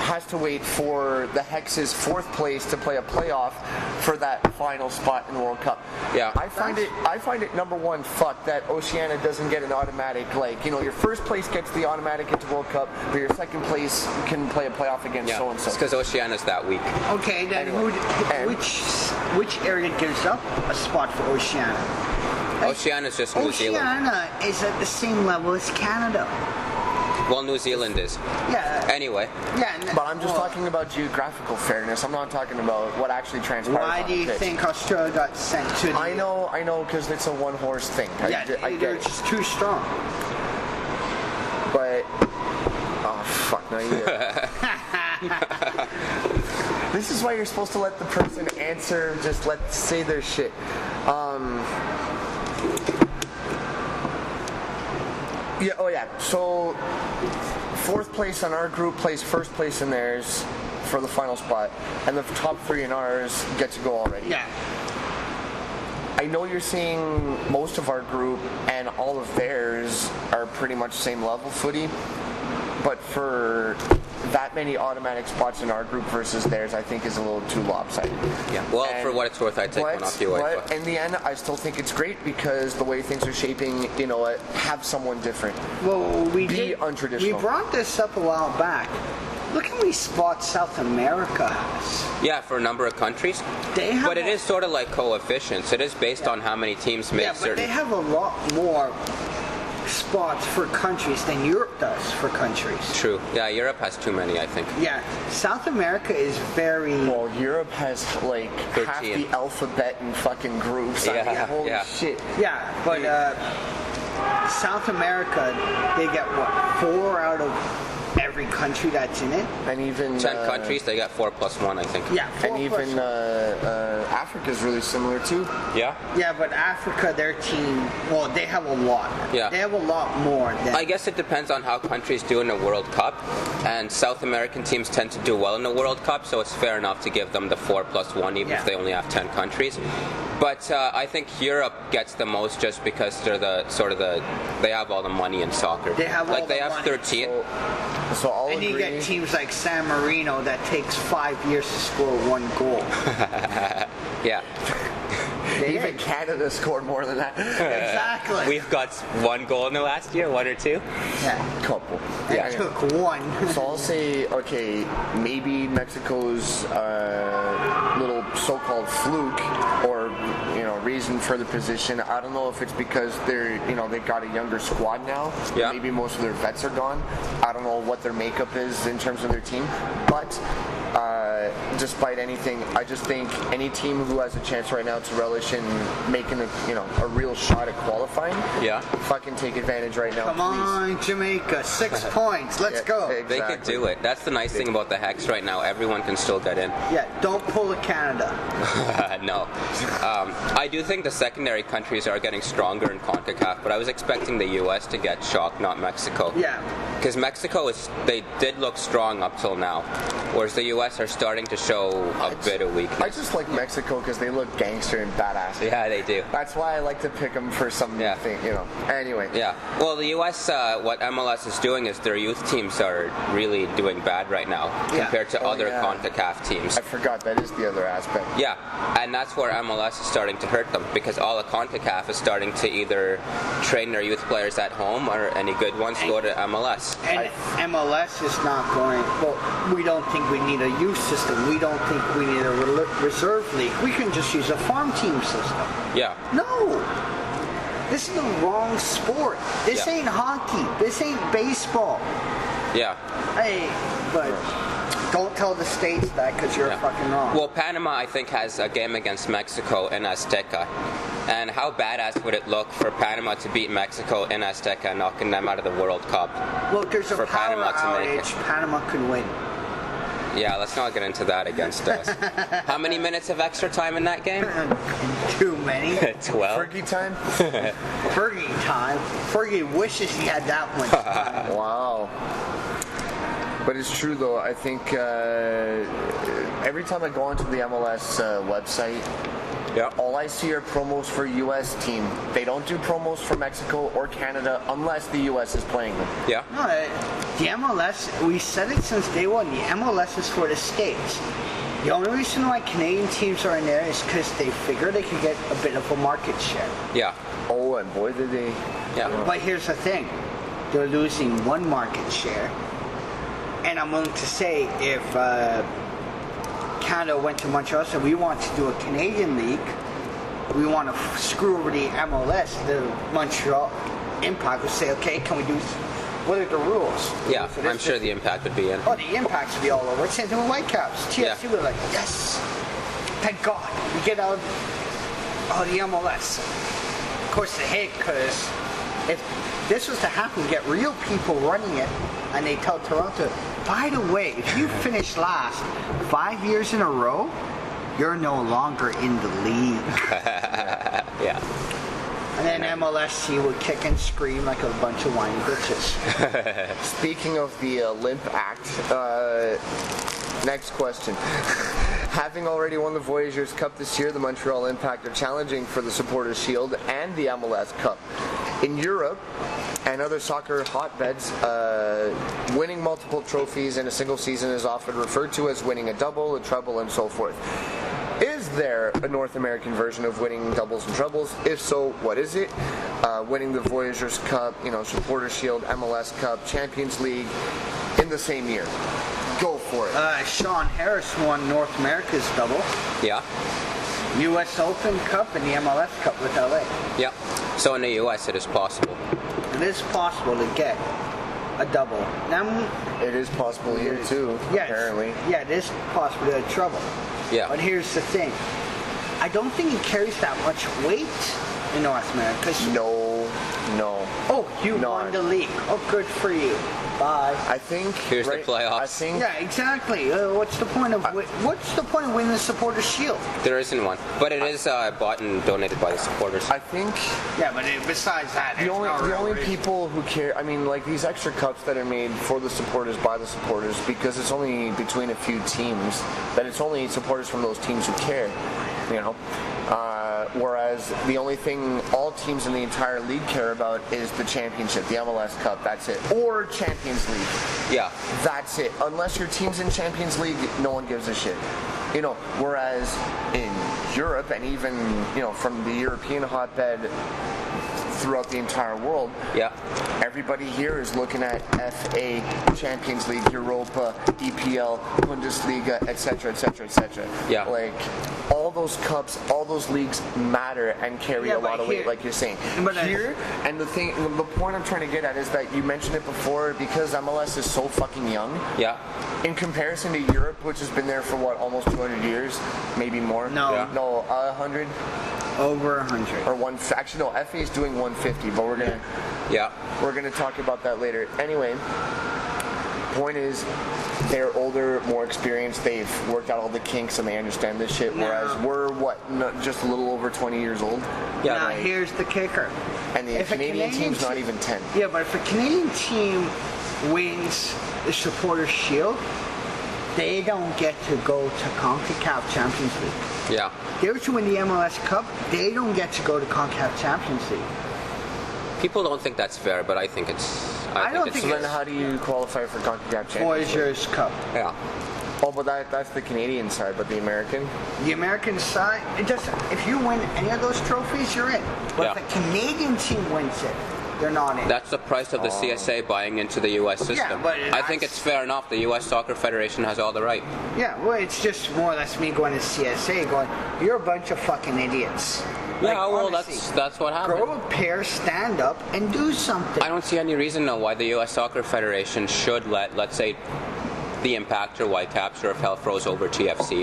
S1: has to wait for the Hex's 4th place to play a playoff for that final spot in the World Cup.
S3: Yeah.
S1: I find it number one, fuck that Oceania doesn't get an automatic, your first place gets the automatic into World Cup, but your second place can play a playoff against so and so.
S3: It's because Oceania's that weak.
S2: Okay, then which area gives up a spot for Oceania?
S3: Oceania's just New Zealand.
S2: Oceania is at the same level as Canada.
S3: Well, New Zealand is.
S2: Yeah.
S3: Anyway.
S2: Yeah.
S1: But I'm just talking about geographical fairness. I'm not talking about what actually transpires.
S2: Why do you think Australia got sent to the...
S1: I know, because it's a one-horse thing.
S2: They're just too strong.
S1: But... Oh, fuck, no, This is why you're supposed to let the person answer, just say their shit. So 4th place on our group plays 1st place in theirs for the final spot, and the top 3 in ours get to go already.
S2: Yeah.
S1: I know you're seeing most of our group and all of theirs are pretty much same level footy, but for that many automatic spots in our group versus theirs, I think is a little too lopsided.
S3: Yeah. Well, for what it's worth, I'd take one off you.
S1: But in the end, I still think it's great because the way things are shaping, have someone different.
S2: Well,
S1: be untraditional.
S2: We brought this up a while back. Look how many spots South America has.
S3: Yeah, for a number of countries.
S2: They have
S3: But it is sort of like coefficients. It is based on how many teams make
S2: but
S3: certain...
S2: they have a lot more spots for countries than Europe does for countries.
S3: True. Yeah, Europe has too many, I think.
S2: Yeah, South America is very...
S1: Well, Europe has like
S3: 13.
S1: half the alphabet in fucking groups. I mean, holy shit.
S2: Yeah, but South America, they get what, 4 out of every country that's in it?
S1: And even
S3: 10 countries, they got 4+1, I think.
S2: Yeah, 4
S1: and even Africa's really similar too.
S3: Yeah?
S2: Yeah, but Africa, their team, well, they have a lot.
S3: Yeah.
S2: They have a lot more than...
S3: I guess it depends on how countries do in the World Cup, and South American teams tend to do well in the World Cup, so it's fair enough to give them the 4+1 even if they only have 10 countries. But I think Europe gets the most just because they're they have all the money in soccer.
S2: They have all
S3: they
S2: the
S3: have
S2: money.
S3: 13.
S1: So I'll
S2: And you
S1: agree.
S2: get teams like San Marino that takes 5 years to score 1 goal.
S3: Yeah.
S1: Even Canada scored more than that.
S2: Exactly.
S3: We've got 1 goal in the last year, 1 or 2.
S2: Yeah.
S1: Couple.
S2: It took 1.
S1: So I'll say, okay, maybe Mexico's little so-called fluke or reason for the position. I don't know if it's because they've got a younger squad now.
S3: Yeah.
S1: Maybe most of their vets are gone. I don't know what their makeup is in terms of their team, but despite anything, I just think any team who has a chance right now to relish in making a real shot at qualifying, fucking take advantage right now.
S2: Come on, Jamaica, 6 points. Let's go.
S3: They could do it. That's the nice thing about the Hex right now. Everyone can still get in.
S2: Yeah, don't pull a Canada.
S3: No. I do think the secondary countries are getting stronger in CONCACAF, but I was expecting the U.S. to get shocked, not Mexico.
S2: Yeah.
S3: Because Mexico, they did look strong up till now, whereas the U.S. are starting to show a bit of weakness.
S1: I just like Mexico because they look gangster and badass.
S3: Yeah, they do.
S1: That's why I like to pick them for some thing, Anyway.
S3: Yeah. Well, the U.S., what MLS is doing is their youth teams are really doing bad right now compared to other CONCACAF teams.
S1: I forgot that is the other aspect.
S3: Yeah, and that's where MLS is starting to hurt them because all of CONCACAF is starting to either train their youth players at home or any good ones go to MLS.
S2: And MLS is not going, well, we don't think we need a youth system. We don't think we need a reserve league. We can just use a farm team system.
S3: Yeah.
S2: No. This is the wrong sport. This ain't hockey. This ain't baseball.
S3: Yeah.
S2: Hey, but don't tell the States that because you're fucking wrong.
S3: Well, Panama, I think, has a game against Mexico in Azteca. And how badass would it look for Panama to beat Mexico in Azteca, knocking them out of the World Cup?
S2: Look, there's a
S3: for
S2: power
S3: Panama to make
S2: outage.
S3: it.
S2: Panama could win.
S3: Yeah, let's not get into that against us. How many minutes of extra time in that game?
S2: Too many.
S3: 12.
S1: Fergie time?
S2: Fergie time. Fergie wishes he had that one.
S1: Wow. But it's true though. I think every time I go onto the MLS website, all I see are promos for U.S. team. They don't do promos for Mexico or Canada unless the U.S. is playing them.
S3: Yeah.
S2: No, the MLS, we said it since day one, the MLS is for the States. The only reason why Canadian teams are in there is because they figure they could get a bit of a market share.
S3: Yeah.
S1: Oh, and boy did they.
S3: Yeah.
S2: But here's the thing. They're losing 1 market share. And I'm willing to say if Canada went to Montreal and said, we want to do a Canadian league, we want to screw over the MLS, the Montreal Impact would say, okay, can we do, what are the rules?
S3: Yeah, I'm sure the Impact would be in.
S2: Oh, the Impacts would be all over. Same thing with Whitecaps. TFC would be like, yes, thank God, we get out of the MLS. Of course they hate, because if this was to happen, get real people running it, and they tell Toronto, by the way, if you finish last 5 years in a row, you're no longer in the league.
S3: Yeah.
S2: And then MLSC would kick and scream like a bunch of whiny bitches.
S1: Speaking of the Limp Act, next question. Having already won the Voyageurs Cup this year, the Montreal Impact are challenging for the Supporters' Shield and the MLS Cup. In Europe and other soccer hotbeds, winning multiple trophies in a single season is often referred to as winning a double, a treble, and so forth. Is there a North American version of winning doubles and trebles? If so, what is it? Winning the Voyageurs Cup, Supporters' Shield, MLS Cup, Champions League in the same year. Go, for it.
S2: Sean Harris won North America's double.
S3: Yeah.
S2: U.S. Open Cup and the MLS Cup with LA.
S3: Yeah. So in the U.S. it is possible.
S2: It is possible to get a double.
S1: It is possible here too,
S2: yes,
S1: apparently.
S2: Yeah, it is possible to get trouble.
S3: Yeah.
S2: But here's the thing. I don't think he carries that much weight in North America.
S1: No.
S2: Oh, you won the league. Oh, good for you. Bye.
S1: I think
S3: here's the playoffs.
S1: I think
S2: Yeah, exactly. What's the point of winning the Supporters Shield?
S3: There isn't one, but it is bought and donated by the supporters.
S1: I think
S2: Yeah, but besides that,
S1: the only people who care, I mean, like these extra cups that are made for the supporters by the supporters, because it's only between a few teams, that it's only supporters from those teams who care, you know. Whereas the only thing all teams in the entire league care about is the championship, the MLS Cup, that's it. Or Champions League.
S3: Yeah.
S1: That's it. Unless your team's in Champions League, no one gives a shit. You know, whereas in Europe and even, you know, from the European hotbed throughout the entire world,
S3: Yeah.
S1: everybody here is looking at FA, Champions League, Europa, EPL, Bundesliga, etc., etc., etc.
S3: Yeah.
S1: Like, all those cups, all those leagues matter and carry a lot of weight, like you're saying.
S2: But
S1: here, and the point I'm trying to get at is that you mentioned it before, because MLS is so fucking young.
S3: Yeah.
S1: In comparison to Europe, which has been there for what, almost 200 years, maybe more.
S2: No.
S3: Yeah.
S1: No, 100
S2: Over 100.
S1: or one. Actually, no. FA is doing 150, but we're gonna talk about that later. Anyway, point is, they're older, more experienced. They've worked out all the kinks and they understand this shit. Whereas we're just a little over 20 years old.
S3: Yeah.
S2: Now,
S3: Like,
S2: here's the kicker.
S1: And the Canadian team's not even 10.
S2: Yeah, but if a Canadian team wins the Supporters Shield, they don't get to go to CONCACAF Champions League.
S3: yeah.
S2: They were to win the MLS Cup, they don't get to go to CONCACAF Champions League.
S3: People don't think that's fair, but I think it's.
S2: I don't
S1: So
S2: think
S1: then how do you qualify for CONCACAF Champions League?
S2: Voyageurs Cup.
S3: Yeah.
S1: Oh, but that's the Canadian side, but the American?
S2: The American side, it doesn't. If you win any of those trophies, you're in. But if a Canadian team wins it, they're not in.
S3: That's the price of the CSA buying into the U.S. system.
S2: but
S3: I think it's fair enough. The U.S. Soccer Federation has all the right.
S2: Yeah, well, it's just more or less me going to CSA going, you're a bunch of fucking idiots.
S3: Yeah, well,
S2: honestly,
S3: that's what happened.
S2: grow a pair, stand up, and do something.
S3: I don't see any reason, though, why the U.S. Soccer Federation should let, let's say, the Impact or Whitecaps or if hell froze over TFC.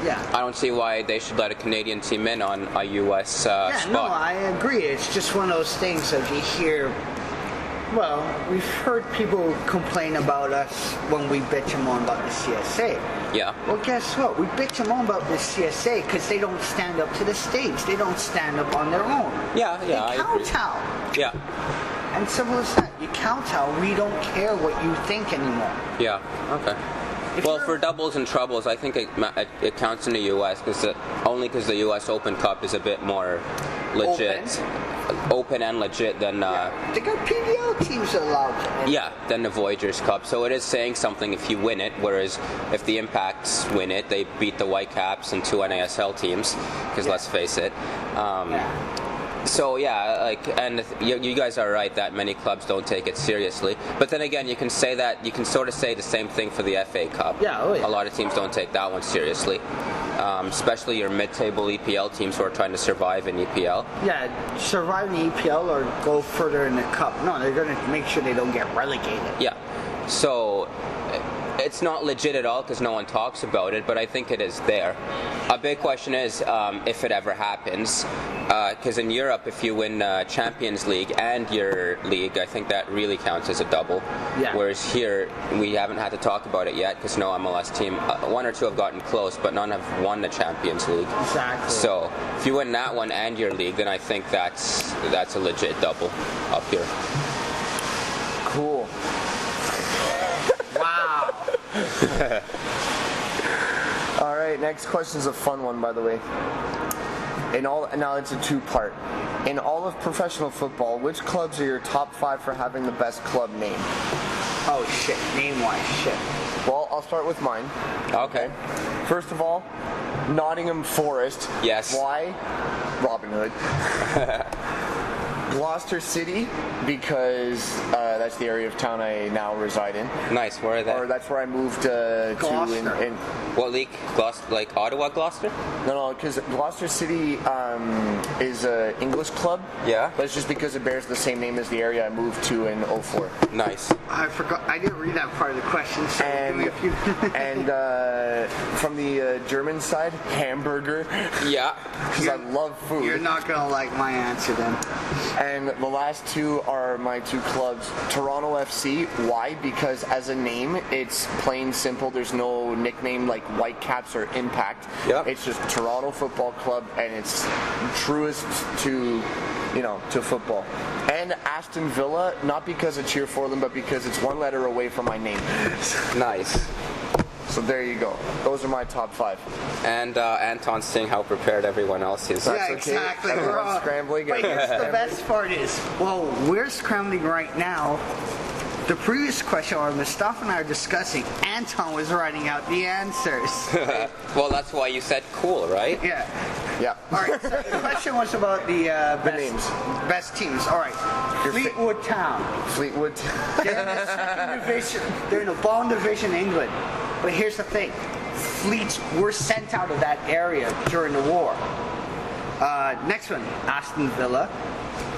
S2: Yeah.
S3: I don't see why they should let a Canadian team in on a U.S.
S2: Yeah,
S3: spot.
S2: no, I agree. It's just one of those things that you hear. Well, we've heard people complain about us when we bitch them on about the CSA.
S3: Yeah.
S2: Well, guess what? We bitch them on about the CSA because they don't stand up to the stage. They don't stand up on their own.
S3: Yeah,
S2: They
S3: I agree.
S2: kowtow.
S3: Yeah,
S2: And simple as that. You kowtow. We don't care what you think anymore.
S3: yeah, okay.
S2: If
S3: Well,
S2: you're-
S3: for doubles and trebles, I think it counts in the U.S. Only because the U.S. Open Cup is a bit more legit, open and legit than
S2: They got PBL teams allowed to.
S3: than the Voyageurs Cup. So it is saying something if you win it. Whereas if the Impacts win it, they beat the Whitecaps and two NASL teams. Because let's face it. So you guys are right that many clubs don't take it seriously. But then again, you can sort of say the same thing for the FA Cup.
S2: Yeah, oh yeah.
S3: A lot of teams don't take that one seriously, especially your mid-table EPL teams who are trying to survive in EPL.
S2: Yeah, survive in the EPL or go further in the cup. No, they're going to make sure they don't get relegated.
S3: Yeah, so it's not legit at all because no one talks about it, but I think it is there. A big question is if it ever happens, because in Europe, if you win Champions League and your league, I think that really counts as a double.
S2: Yeah.
S3: Whereas here, we haven't had to talk about it yet because no MLS team, one or two have gotten close, but none have won the Champions League.
S2: Exactly.
S3: So if you win that one and your league, then I think that's a legit double up here.
S1: Cool.
S2: Wow.
S1: All right, next question is a fun one, by the way. Now it's a two-part. In all of professional football, which clubs are your top 5 for having the best club name?
S2: Oh shit, name-wise, shit.
S1: Well, I'll start with mine.
S3: Okay.
S1: First of all, Nottingham Forest.
S3: Yes.
S1: Why? Robin Hood. Gloucester City, because that's the area of town I now reside in.
S3: Nice. Where are they?
S1: Or that's where I moved to in
S3: What league? Gloucester, like Ottawa, Gloucester?
S1: No, because Gloucester City is an English club.
S3: Yeah.
S1: But it's just because it bears the same name as the area I moved to in 04.
S3: Nice.
S2: I forgot. I didn't read that part of the question. So
S1: And from the German side, hamburger.
S3: Yeah.
S1: Because I love food.
S2: You're not gonna like my answer then.
S1: And the last two are my two clubs. Toronto FC. Why? Because as a name, it's plain simple. There's no nickname like Whitecaps or Impact.
S3: Yep.
S1: It's just Toronto Football Club, and it's truest to football. And Aston Villa, not because I cheer for them, but because it's one letter away from my name.
S3: Nice.
S1: So there you go. Those are my top 5.
S3: And Anton's seeing how prepared everyone else is.
S2: Yeah,
S1: That's okay.
S2: exactly.
S1: Everyone's
S2: We're all
S1: scrambling.
S2: But here's the best part is, well, we're scrambling right now. The previous question, or Mustafa and I are discussing, Anton was writing out the answers.
S3: Well, that's why you said cool, right?
S2: Yeah.
S1: Yeah.
S2: All right. So the question was about the best teams. All right. Fleetwood Town.
S1: Fleetwood.
S2: They're in the second division. They're in the bottom division in England. But here's the thing. Fleets were sent out of that area during the war. Next one, Aston Villa.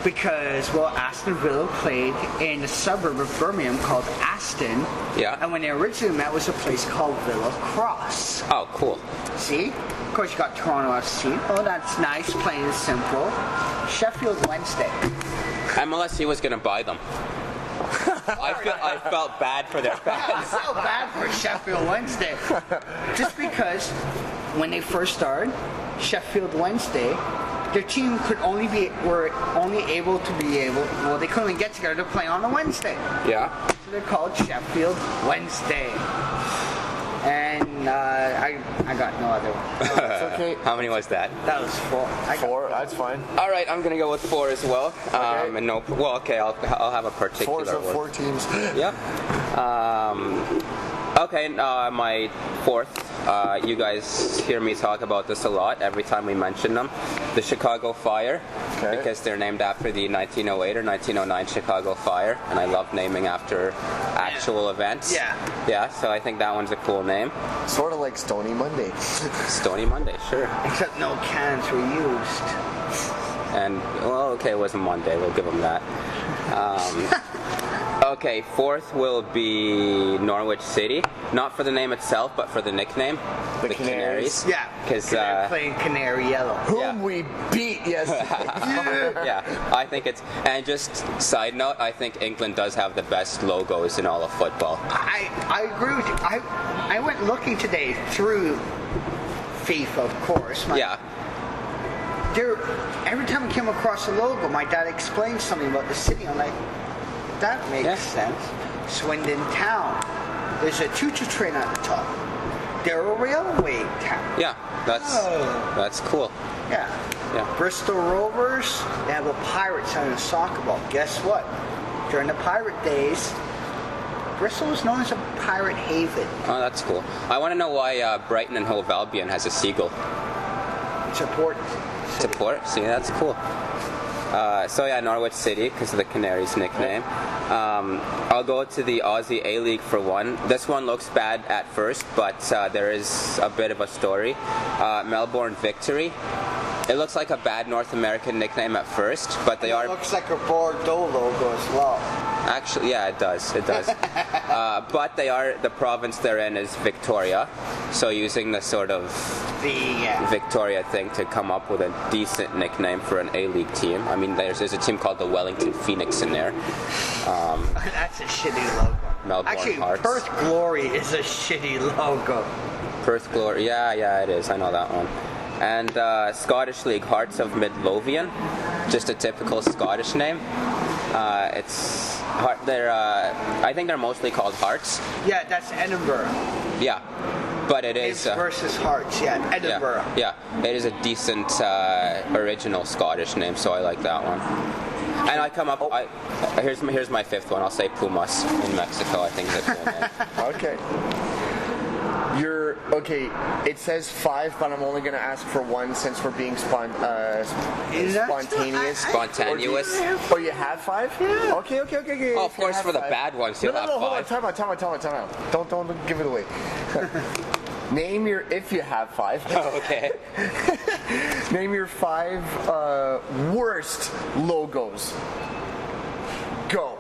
S2: Because, well, Aston Villa played in a suburb of Birmingham called Aston.
S3: Yeah.
S2: And when they originally met was a place called Villa Cross.
S3: Oh, cool.
S2: See? Of course, you got Toronto FC. Oh, that's nice, plain and simple. Sheffield Wednesday.
S3: MLS was going to buy them. I felt bad for their fans.
S2: So bad for Sheffield Wednesday. Just because when they first started, Sheffield Wednesday, their team they couldn't get together to play on a Wednesday.
S3: Yeah.
S2: So they're called Sheffield Wednesday. And I got no other one.
S1: It's okay.
S3: How many was that?
S2: That was 4.
S1: 4. That's fine.
S3: All right, I'm gonna go with 4 as well.
S1: Okay.
S3: And I'll have a particular
S1: 4's of
S3: one.
S1: 4 teams.
S3: Yep. Okay, my 4th. You guys hear me talk about this a lot every time we mention them. The Chicago Fire,
S1: Okay.
S3: because they're named after the 1908 or 1909 Chicago Fire, and I love naming after actual events.
S2: Yeah.
S3: Yeah, so I think that one's a cool name.
S1: Sort of like Stony Monday.
S3: Stony Monday, sure.
S2: Except no cans were used.
S3: And, well, okay, it wasn't Monday. We'll give them that. Okay, 4th will be Norwich City. Not for the name itself, but for the nickname.
S1: The Canaries.
S2: Yeah.
S3: Because
S2: they're playing Canary Yellow.
S1: Whom we beat yesterday.
S3: yeah, I think it's... And just side note, I think England does have the best logos in all of football.
S2: I agree with you. I went looking today through FIFA, of course. Every time I came across a logo, my dad explained something about the city. I'm like, that makes sense. Swindon Town. There's a choo-choo train at the top. They're a railway town.
S3: Yeah, that's cool.
S2: Yeah. Bristol Rovers, they have a Pirates and a soccer ball. Guess what? During the pirate days, Bristol was known as a pirate haven.
S3: Oh, that's cool. I want to know why Brighton and Hove Albion has a seagull.
S2: It's important.
S3: To port? See, that's cool. So yeah, Norwich City, because of the Canaries nickname. I'll go to the Aussie A-League for one. This one looks bad at first, but there is a bit of a story. Melbourne Victory. It looks like a bad North American nickname at first, but they are...
S2: It looks like a Bordeaux logo as well.
S3: Actually, yeah, it does. But the province they're in is Victoria, so using the sort of Victoria thing to come up with a decent nickname for an A-League team. I mean, there's a team called the Wellington Phoenix in there.
S2: That's a shitty logo.
S3: Melbourne Hearts.
S2: Perth Glory is a shitty logo.
S3: Perth Glory, yeah, it is. I know that one. And Scottish League, Hearts of Midlothian, just a typical Scottish name. I think they're mostly called Hearts.
S2: Yeah, that's Edinburgh.
S3: Yeah, but it is
S2: versus Hearts. Yeah, Edinburgh.
S3: Yeah, it is a decent original Scottish name, so I like that one. And I come up. Here's my 5th one. I'll say Pumas in Mexico. I think is a cool name.
S1: Okay. Your okay, it says 5, but I'm only gonna ask for 1 since we're being spontaneous.
S3: Spontaneous.
S1: Oh, you have 5?
S2: Yeah.
S1: Okay.
S3: Oh, of course, for the bad ones, you'll have
S1: hold on.
S3: 5.
S1: Time out. Don't give it away. Name your, if you have 5.
S3: Oh, okay.
S1: Name your 5 worst logos. Go.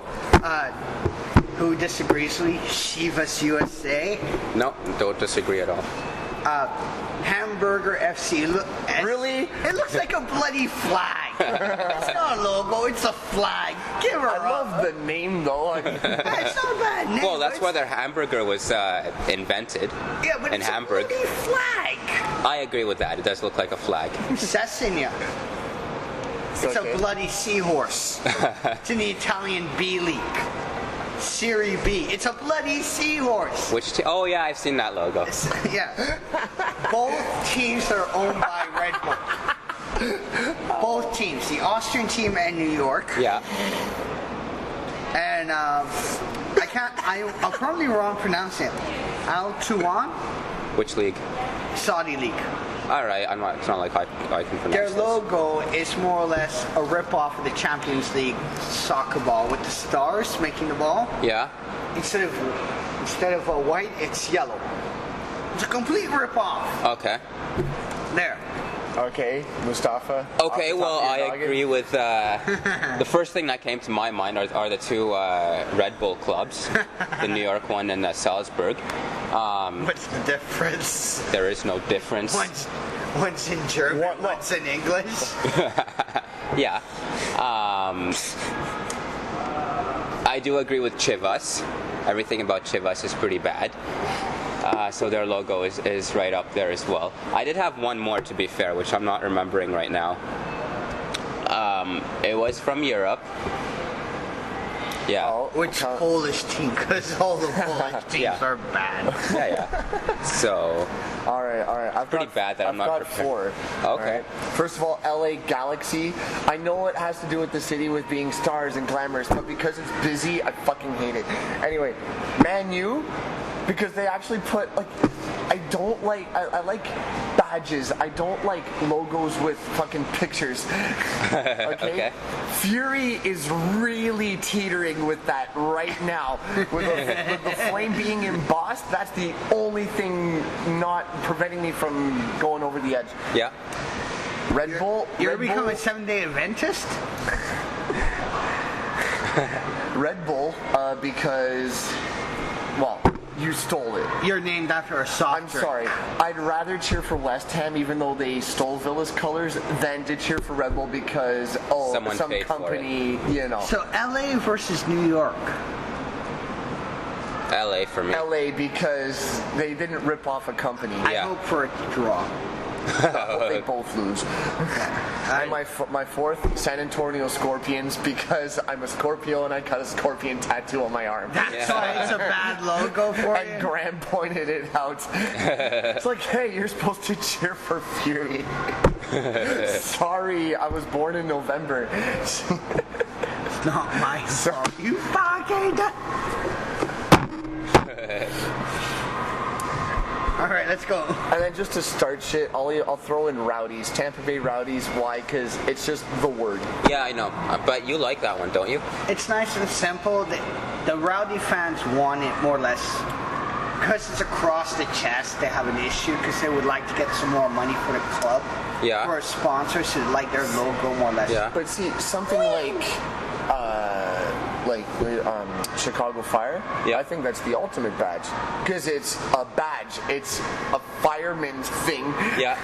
S2: Who disagrees with me? Chivas USA.
S3: No, don't disagree at all.
S2: Hamburger FC.
S1: Really?
S2: It looks like a bloody flag. It's not a logo, it's a flag. Give her
S1: I love the name though.
S2: It's not a bad name.
S3: Well, that's why their hamburger was invented
S2: but
S3: in
S2: it's
S3: Hamburg.
S2: a bloody flag.
S3: I agree with that. It does look like a flag.
S2: Cecilia. It's
S1: okay.
S2: a bloody seahorse. It's in the Italian B League. Serie B. It's a bloody seahorse.
S3: Oh yeah, I've seen that logo.
S2: Yeah. Both teams are owned by Red Bull. Both teams, the Austrian team and New York.
S3: Yeah.
S2: And I'll probably wrong pronouncing it. Al Tuan,
S3: Which league?
S2: Saudi League.
S3: All right, it's not like I can pronounce
S2: Their
S3: this.
S2: logo is more or less a rip-off of the Champions League soccer ball with the stars making the ball.
S3: Yeah.
S2: Instead of white, it's yellow. It's a complete rip-off.
S3: Okay.
S2: There.
S1: Okay, Mustafa.
S3: Okay,
S1: off the top
S3: well,
S1: of
S3: I
S1: your noggin.
S3: agree with the first thing that came to my mind are the 2 Red Bull clubs, the New York one and Salzburg.
S2: What's the difference?
S3: There is no difference.
S2: One's in German, one's in English.
S3: Yeah. I do agree with Chivas. Everything about Chivas is pretty bad. So their logo is right up there as well. I did have one more, to be fair, which I'm not remembering right now. It was from Europe. Yeah.
S1: Oh,
S2: Which Polish team? Because all the Polish teams
S3: Yeah.
S2: are bad.
S3: Yeah. So,
S1: All right. I've
S3: pretty
S1: got,
S3: bad that I'm not
S1: got
S3: prepared.
S1: 4.
S3: Okay.
S1: All right. First of all, LA Galaxy. I know it has to do with the city with being stars and glamorous, but because it's busy, I fucking hate it. Anyway, Man U, because they actually put I like badges. I don't like logos with fucking pictures. Okay? Fury is really teetering with that right now. With the flame being embossed, that's the only thing not preventing me from going over the edge.
S3: yeah.
S1: Red Bull.
S2: You're
S1: Red
S2: becoming
S1: Bull,
S2: a 7-day Adventist?
S1: Red Bull, because, well, you stole it.
S2: You're named after a soft
S1: I'm
S2: drink.
S1: sorry. I'd rather cheer for West Ham, even though they stole Villa's colors, than to cheer for Red Bull because
S3: Someone
S1: some
S3: paid for
S1: company, you know.
S2: So LA versus New York.
S3: LA for me.
S1: LA because they didn't rip off a company.
S2: I
S3: Yeah.
S2: hope for a draw.
S1: They both lose. And my 4th, San Antonio Scorpions, because I'm a Scorpio and I got a scorpion tattoo on my arm.
S2: That's why it's a bad logo for
S1: And
S2: you.
S1: Graham pointed it out. It's like, hey, you're supposed to cheer for Fury. Sorry, I was born in November.
S2: It's not my fault. You fucking. All right, let's go.
S1: And then just to start shit, I'll throw in Rowdies. Tampa Bay Rowdies. Why? Because it's just the word.
S3: Yeah, I know. But you like that one, don't you?
S2: It's nice and simple. The Rowdy fans want it more or less because it's across the chest. They have an issue because they would like to get some more money for the club.
S3: Yeah.
S2: For sponsors who like their logo more or less.
S3: Yeah.
S1: But see, something like Chicago Fire,
S3: Yeah.
S1: I think that's the ultimate badge. Because it's a badge. It's a fireman's thing.
S3: Yeah.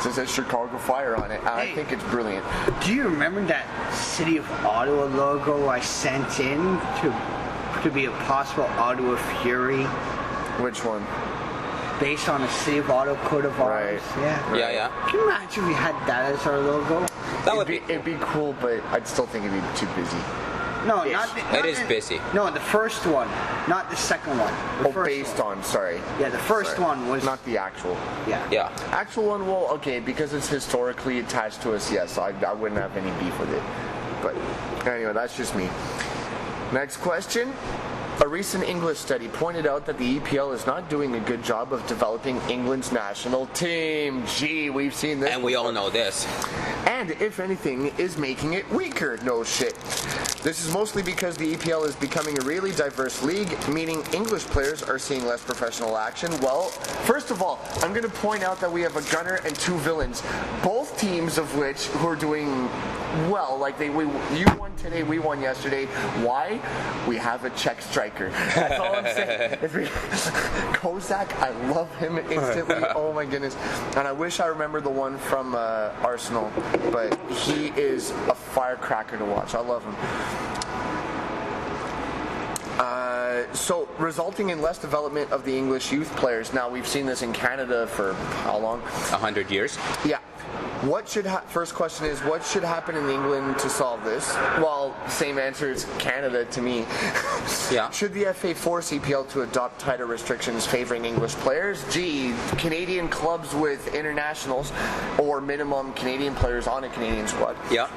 S1: So it says Chicago Fire on it. And I
S2: Hey.
S1: think it's brilliant.
S2: Do you remember that City of Ottawa logo I sent in to be a possible Ottawa Fury
S1: Which one?
S2: based on the City of Ottawa coat of arms?
S1: Right.
S2: Yeah.
S3: Yeah.
S2: Can you imagine if we had that as our logo?
S3: That would be.
S1: It'd be cool, but I'd still think it'd be too busy.
S2: No,
S1: Ish.
S2: not
S3: It is busy.
S2: No, the first one, not the second one. The first
S1: Based
S2: one.
S1: on, sorry.
S2: Yeah, the first
S1: Sorry.
S2: one was
S1: Not the actual.
S2: Yeah.
S3: Yeah.
S1: Actual one, well, okay, because it's historically attached to us, yes, I wouldn't have any beef with it. But anyway, that's just me. Next question. A recent English study pointed out that the EPL is not doing a good job of developing England's national team. Gee, we've seen this.
S3: And we all know this.
S1: And, if anything, is making it weaker. No shit. This is mostly because the EPL is becoming a really diverse league, meaning English players are seeing less professional action. Well, first of all, I'm going to point out that we have a gunner and two villains, both teams of which who are doing well. Like you won today, we won yesterday. Why? We have a Czech striker. That's all I'm saying. Kozak, I love him instantly. Oh my goodness. And I wish I remember the one from Arsenal, but he is a firecracker to watch. I love him. So, resulting in less development of the English youth players. Now, we've seen this in Canada for how long?
S3: 100 years.
S1: Yeah. First question is, what should happen in England to solve this? Well, same answer as Canada to me.
S3: Yeah.
S1: Should the FA force EPL to adopt tighter restrictions favoring English players? Gee, Canadian clubs with internationals or minimum Canadian players on a Canadian squad.
S3: Yeah.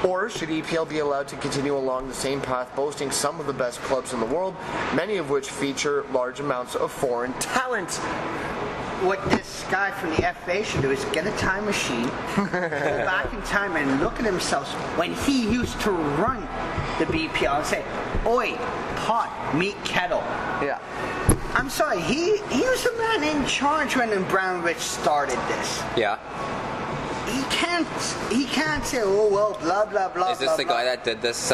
S1: Or should EPL be allowed to continue along the same path, boasting some of the best clubs in the world, many of which feature large amounts of foreign talent?
S2: What this guy from the FA should do is get a time machine, go back in time and look at themselves when he used to run the BPL and say, "Oi, pot, meet kettle."
S1: Yeah.
S2: I'm sorry, he was the man in charge when Abramovich started this.
S3: Yeah.
S2: He can't say, "Oh well, blah blah blah."
S3: Is this the guy that did this,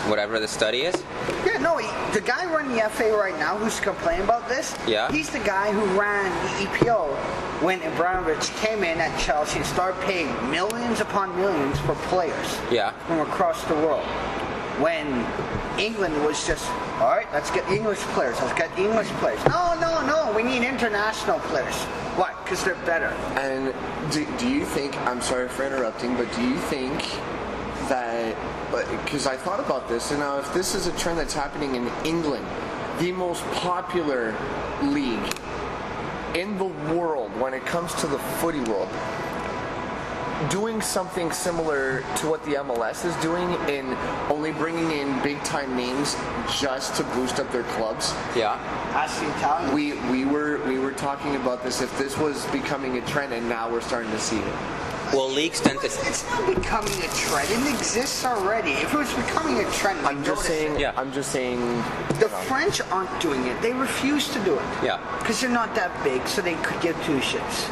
S3: whatever the study is?
S2: Yeah, no, the guy running the FA right now who's complaining about this,
S3: yeah,
S2: he's the guy who ran the EPL when Abramovich came in at Chelsea and started paying millions upon millions for players from across the world. When England was just, all right, let's get English players. No, we need international players. Why? Because they're better.
S1: And do you think, I'm sorry for interrupting, but do you think that, because I thought about this, and now if this is a trend that's happening in England, the most popular league in the world when it comes to the footy world, doing something similar to what the MLS is doing in only bringing in big time names just to boost up their clubs.
S3: Yeah.
S2: Ask the Italians.
S1: We were talking about this, if this was becoming a trend, and now we're starting to see it.
S3: Well, leagues tend to...
S2: It's not becoming a trend. It exists already. If it was becoming a trend,
S1: I'm just saying.
S3: Yeah.
S1: I'm just saying.
S2: The French aren't doing it. They refuse to do it.
S3: Yeah.
S2: Because they're not that big, so they could give two shits.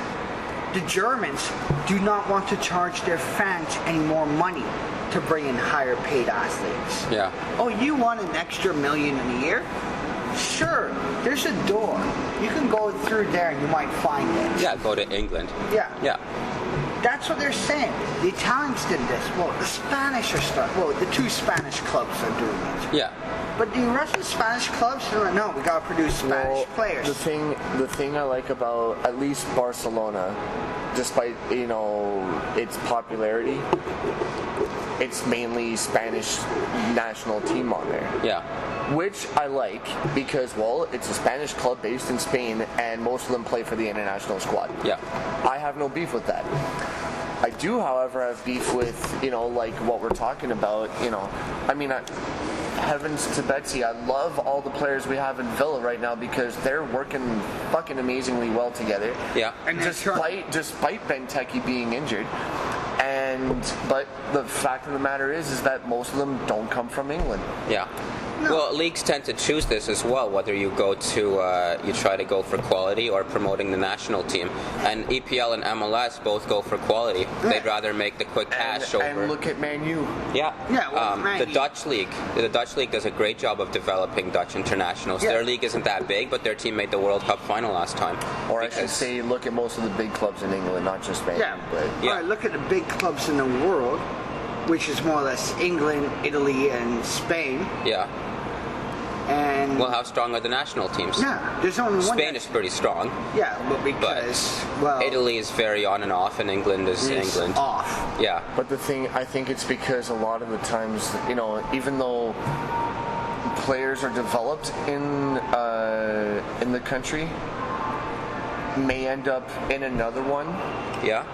S2: The Germans do not want to charge their fans any more money to bring in higher paid athletes.
S3: Yeah.
S2: Oh, you want an extra $1 million in a year? Sure, there's a door. You can go through there and you might find it.
S3: Yeah, go to England.
S2: Yeah.
S3: Yeah.
S2: That's what they're saying. The Italians did this. Well, the Spanish are starting. Well, the two Spanish clubs are doing it.
S3: Yeah.
S2: But the rest of the Spanish clubs, they're like, no, we gotta produce Spanish players.
S1: The thing I like about at least Barcelona, despite its popularity, it's mainly Spanish national team on there.
S3: Yeah.
S1: Which I like because, well, it's a Spanish club based in Spain and most of them play for the international squad.
S3: Yeah.
S1: I have no beef with that. I do, however, have beef with, like what we're talking about, heavens to Betsy, I love all the players we have in Villa right now because they're working fucking amazingly well together.
S3: Yeah.
S1: And despite Benteke being injured. But the fact of the matter is that most of them don't come from England.
S3: Yeah. No. Well, leagues tend to choose this as well, whether you go to, you try to go for quality or promoting the national team. And EPL and MLS both go for quality. Yeah. They'd rather make the quick cash over.
S1: And look at Man U.
S3: Yeah.
S2: Yeah.
S3: The Dutch league does a great job of developing Dutch internationals. Yeah. Their league isn't that big, but their team made the World Cup final last time.
S1: Or I should say, look at most of the big clubs in England, not just Man U.
S2: Yeah. All right, look at the big clubs in the world, which is more or less England, Italy, and Spain.
S3: Yeah.
S2: And
S3: well, how strong are the national teams?
S2: Yeah, there's only one.
S3: Spain is pretty strong.
S2: Yeah, but because
S3: Italy is very on and off, and England is England.
S2: Off.
S3: Yeah.
S1: But the thing, I think it's because a lot of the times, even though players are developed in the country, may end up in another one.
S3: Yeah.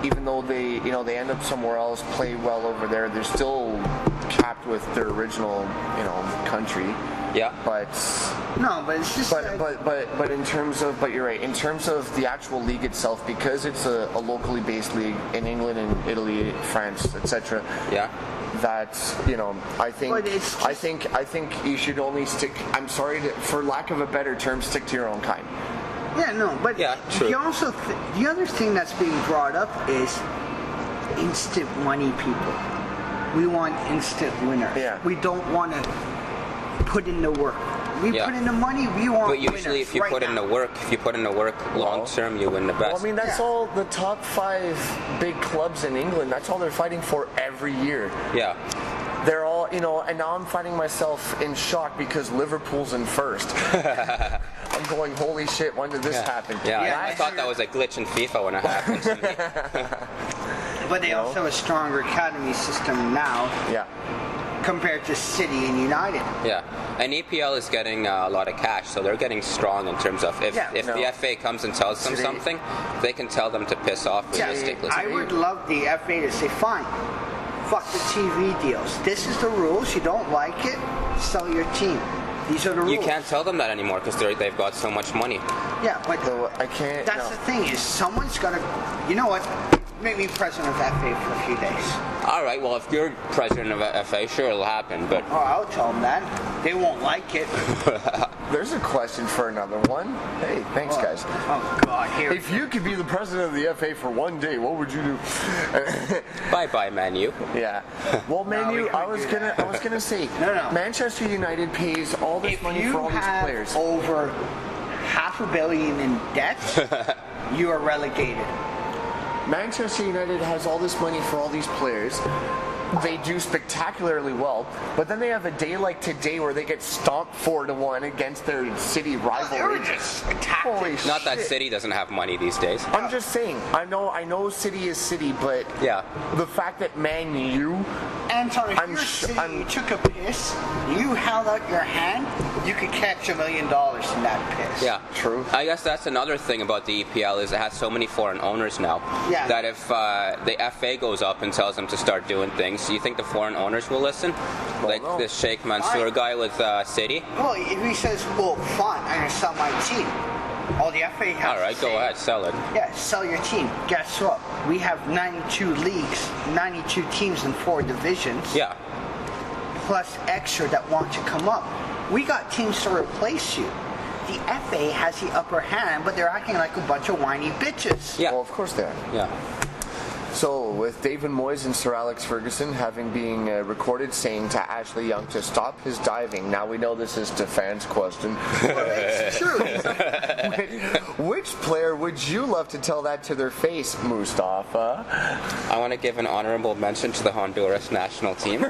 S1: Even though they end up somewhere else, play well over there, they're still capped with their original, country.
S3: Yeah.
S1: But
S2: No, but it's just
S1: but in terms of, but you're right, in terms of the actual league itself, because it's a locally based league in England and Italy, France, etc.
S3: Yeah.
S1: That I think
S2: But it's just-
S1: I think you should only stick. I'm sorry, for lack of a better term, stick to your own kind.
S2: Yeah, no, but
S3: Yeah, true.
S2: you also the other thing that's being brought up is instant money people. We want instant winners.
S1: Yeah.
S2: We don't want to put in the work. We
S3: Yeah.
S2: put in the money, we want
S3: But usually,
S2: winners
S3: if you
S2: right
S3: put in
S2: now.
S3: the work, long term, you win the best.
S1: Well, I mean, that's
S2: Yeah.
S1: all the top 5 big clubs in England. That's all they're fighting for every year.
S3: Yeah.
S1: They're all, and now I'm finding myself in shock because Liverpool's in first. I'm going, holy shit, when did this happen?
S3: Yeah,
S2: Yeah,
S3: I thought that was a glitch in FIFA when it happened to me.
S2: But they also have a stronger academy system now
S1: Yeah.
S2: compared to City and United.
S3: Yeah, and EPL is getting a lot of cash, so they're getting strong in terms of if
S1: No.
S3: the FA comes and tells them
S1: City-
S3: something, they can tell them to piss off realistically.
S2: I would love the FA to say, fine, fuck the TV deals. This is the rules. You don't like it, sell your team. These are the rules.
S3: You can't tell them that anymore because they've got so much money.
S2: Yeah, but
S1: So I can't.
S2: that's the thing is someone's got to, you know what, make me president of FA for a few days.
S3: All right, well, if you're president of FA, sure, it'll happen, but
S2: Oh, I'll tell them that. They won't like it.
S1: There's a question for another one. Hey, thanks, guys.
S2: Oh, God, here.
S1: If you could be the president of the FA for one day, what would you do?
S3: bye-bye, Man U.
S1: Yeah. Well, Man
S2: No, we
S1: U, I
S2: couldn't
S1: was
S2: do
S1: gonna,
S2: that.
S1: I was gonna say,
S2: No.
S1: Manchester United pays all this
S2: If
S1: money
S2: you
S1: for all these
S2: have
S1: players.
S2: over $500 million in debt, you are relegated.
S1: Manchester United has all this money for all these players. They do spectacularly well, but then they have a day like today where they get stomped 4-1 against their city
S2: They were
S1: rivalry.
S2: just spectacular.
S1: Holy
S3: Not that
S1: shit.
S3: City doesn't have money these days.
S1: I'm just saying. I know City is City, but
S3: Yeah.
S1: the fact that Man U,
S2: Anton, if
S1: I'm
S2: you're
S1: sh-
S2: sitting,
S1: I'm-
S2: you took a piss, you held out your hand, you could catch $1 million in that piss.
S3: Yeah.
S1: True.
S3: I guess that's another thing about the EPL is it has so many foreign owners now.
S2: Yeah.
S3: That if the FA goes up and tells them to start doing things, do you think the foreign owners will listen? Like
S1: no.
S3: this Sheikh Mansour
S2: Why?
S3: guy with City?
S2: Well, if he says, well, fine, I'm going to sell my team. All the FA has
S3: All right,
S2: to
S3: go
S2: say,
S3: ahead, sell it.
S2: Yeah, sell your team. Guess what? We have 92 leagues, 92 teams in 4 divisions,
S3: Yeah.
S2: plus extra that want to come up. We got teams to replace you. The FA has the upper hand, but they're acting like a bunch of whiny bitches.
S3: Yeah.
S1: well, of course they are.
S3: Yeah.
S1: So, with David Moyes and Sir Alex Ferguson having been recorded saying to Ashley Young to stop his diving, now we know this is Stefan's question.
S2: It's true.
S1: Which player would you love to tell that to their face, Mustafa?
S3: I want to give an honorable mention to the Honduras national team.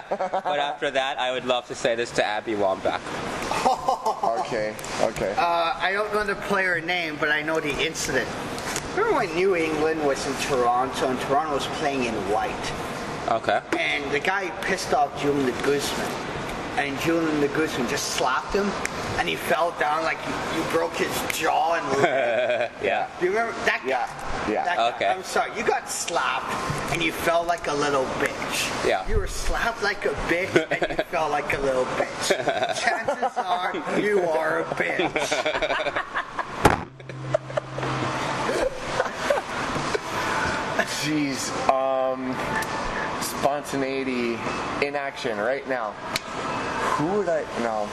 S3: But after that, I would love to say this to Abby Wambach.
S1: Okay.
S2: I don't know the player name, but I know the incident. Remember when New England was in Toronto and Toronto was playing in white?
S3: Okay.
S2: And the guy pissed off Julian de Guzman. And Julian de Guzman just slapped him and he fell down like you broke his jaw and leg.
S3: Yeah.
S2: Do you remember that guy?
S1: Yeah.
S2: That guy.
S3: Okay.
S2: I'm sorry, you got slapped and you fell like a little bitch.
S3: Yeah.
S2: You were slapped like a bitch and you fell like a little bitch. Chances are you are a bitch.
S1: Jeez. Spontaneity in action right now. Who would I? No.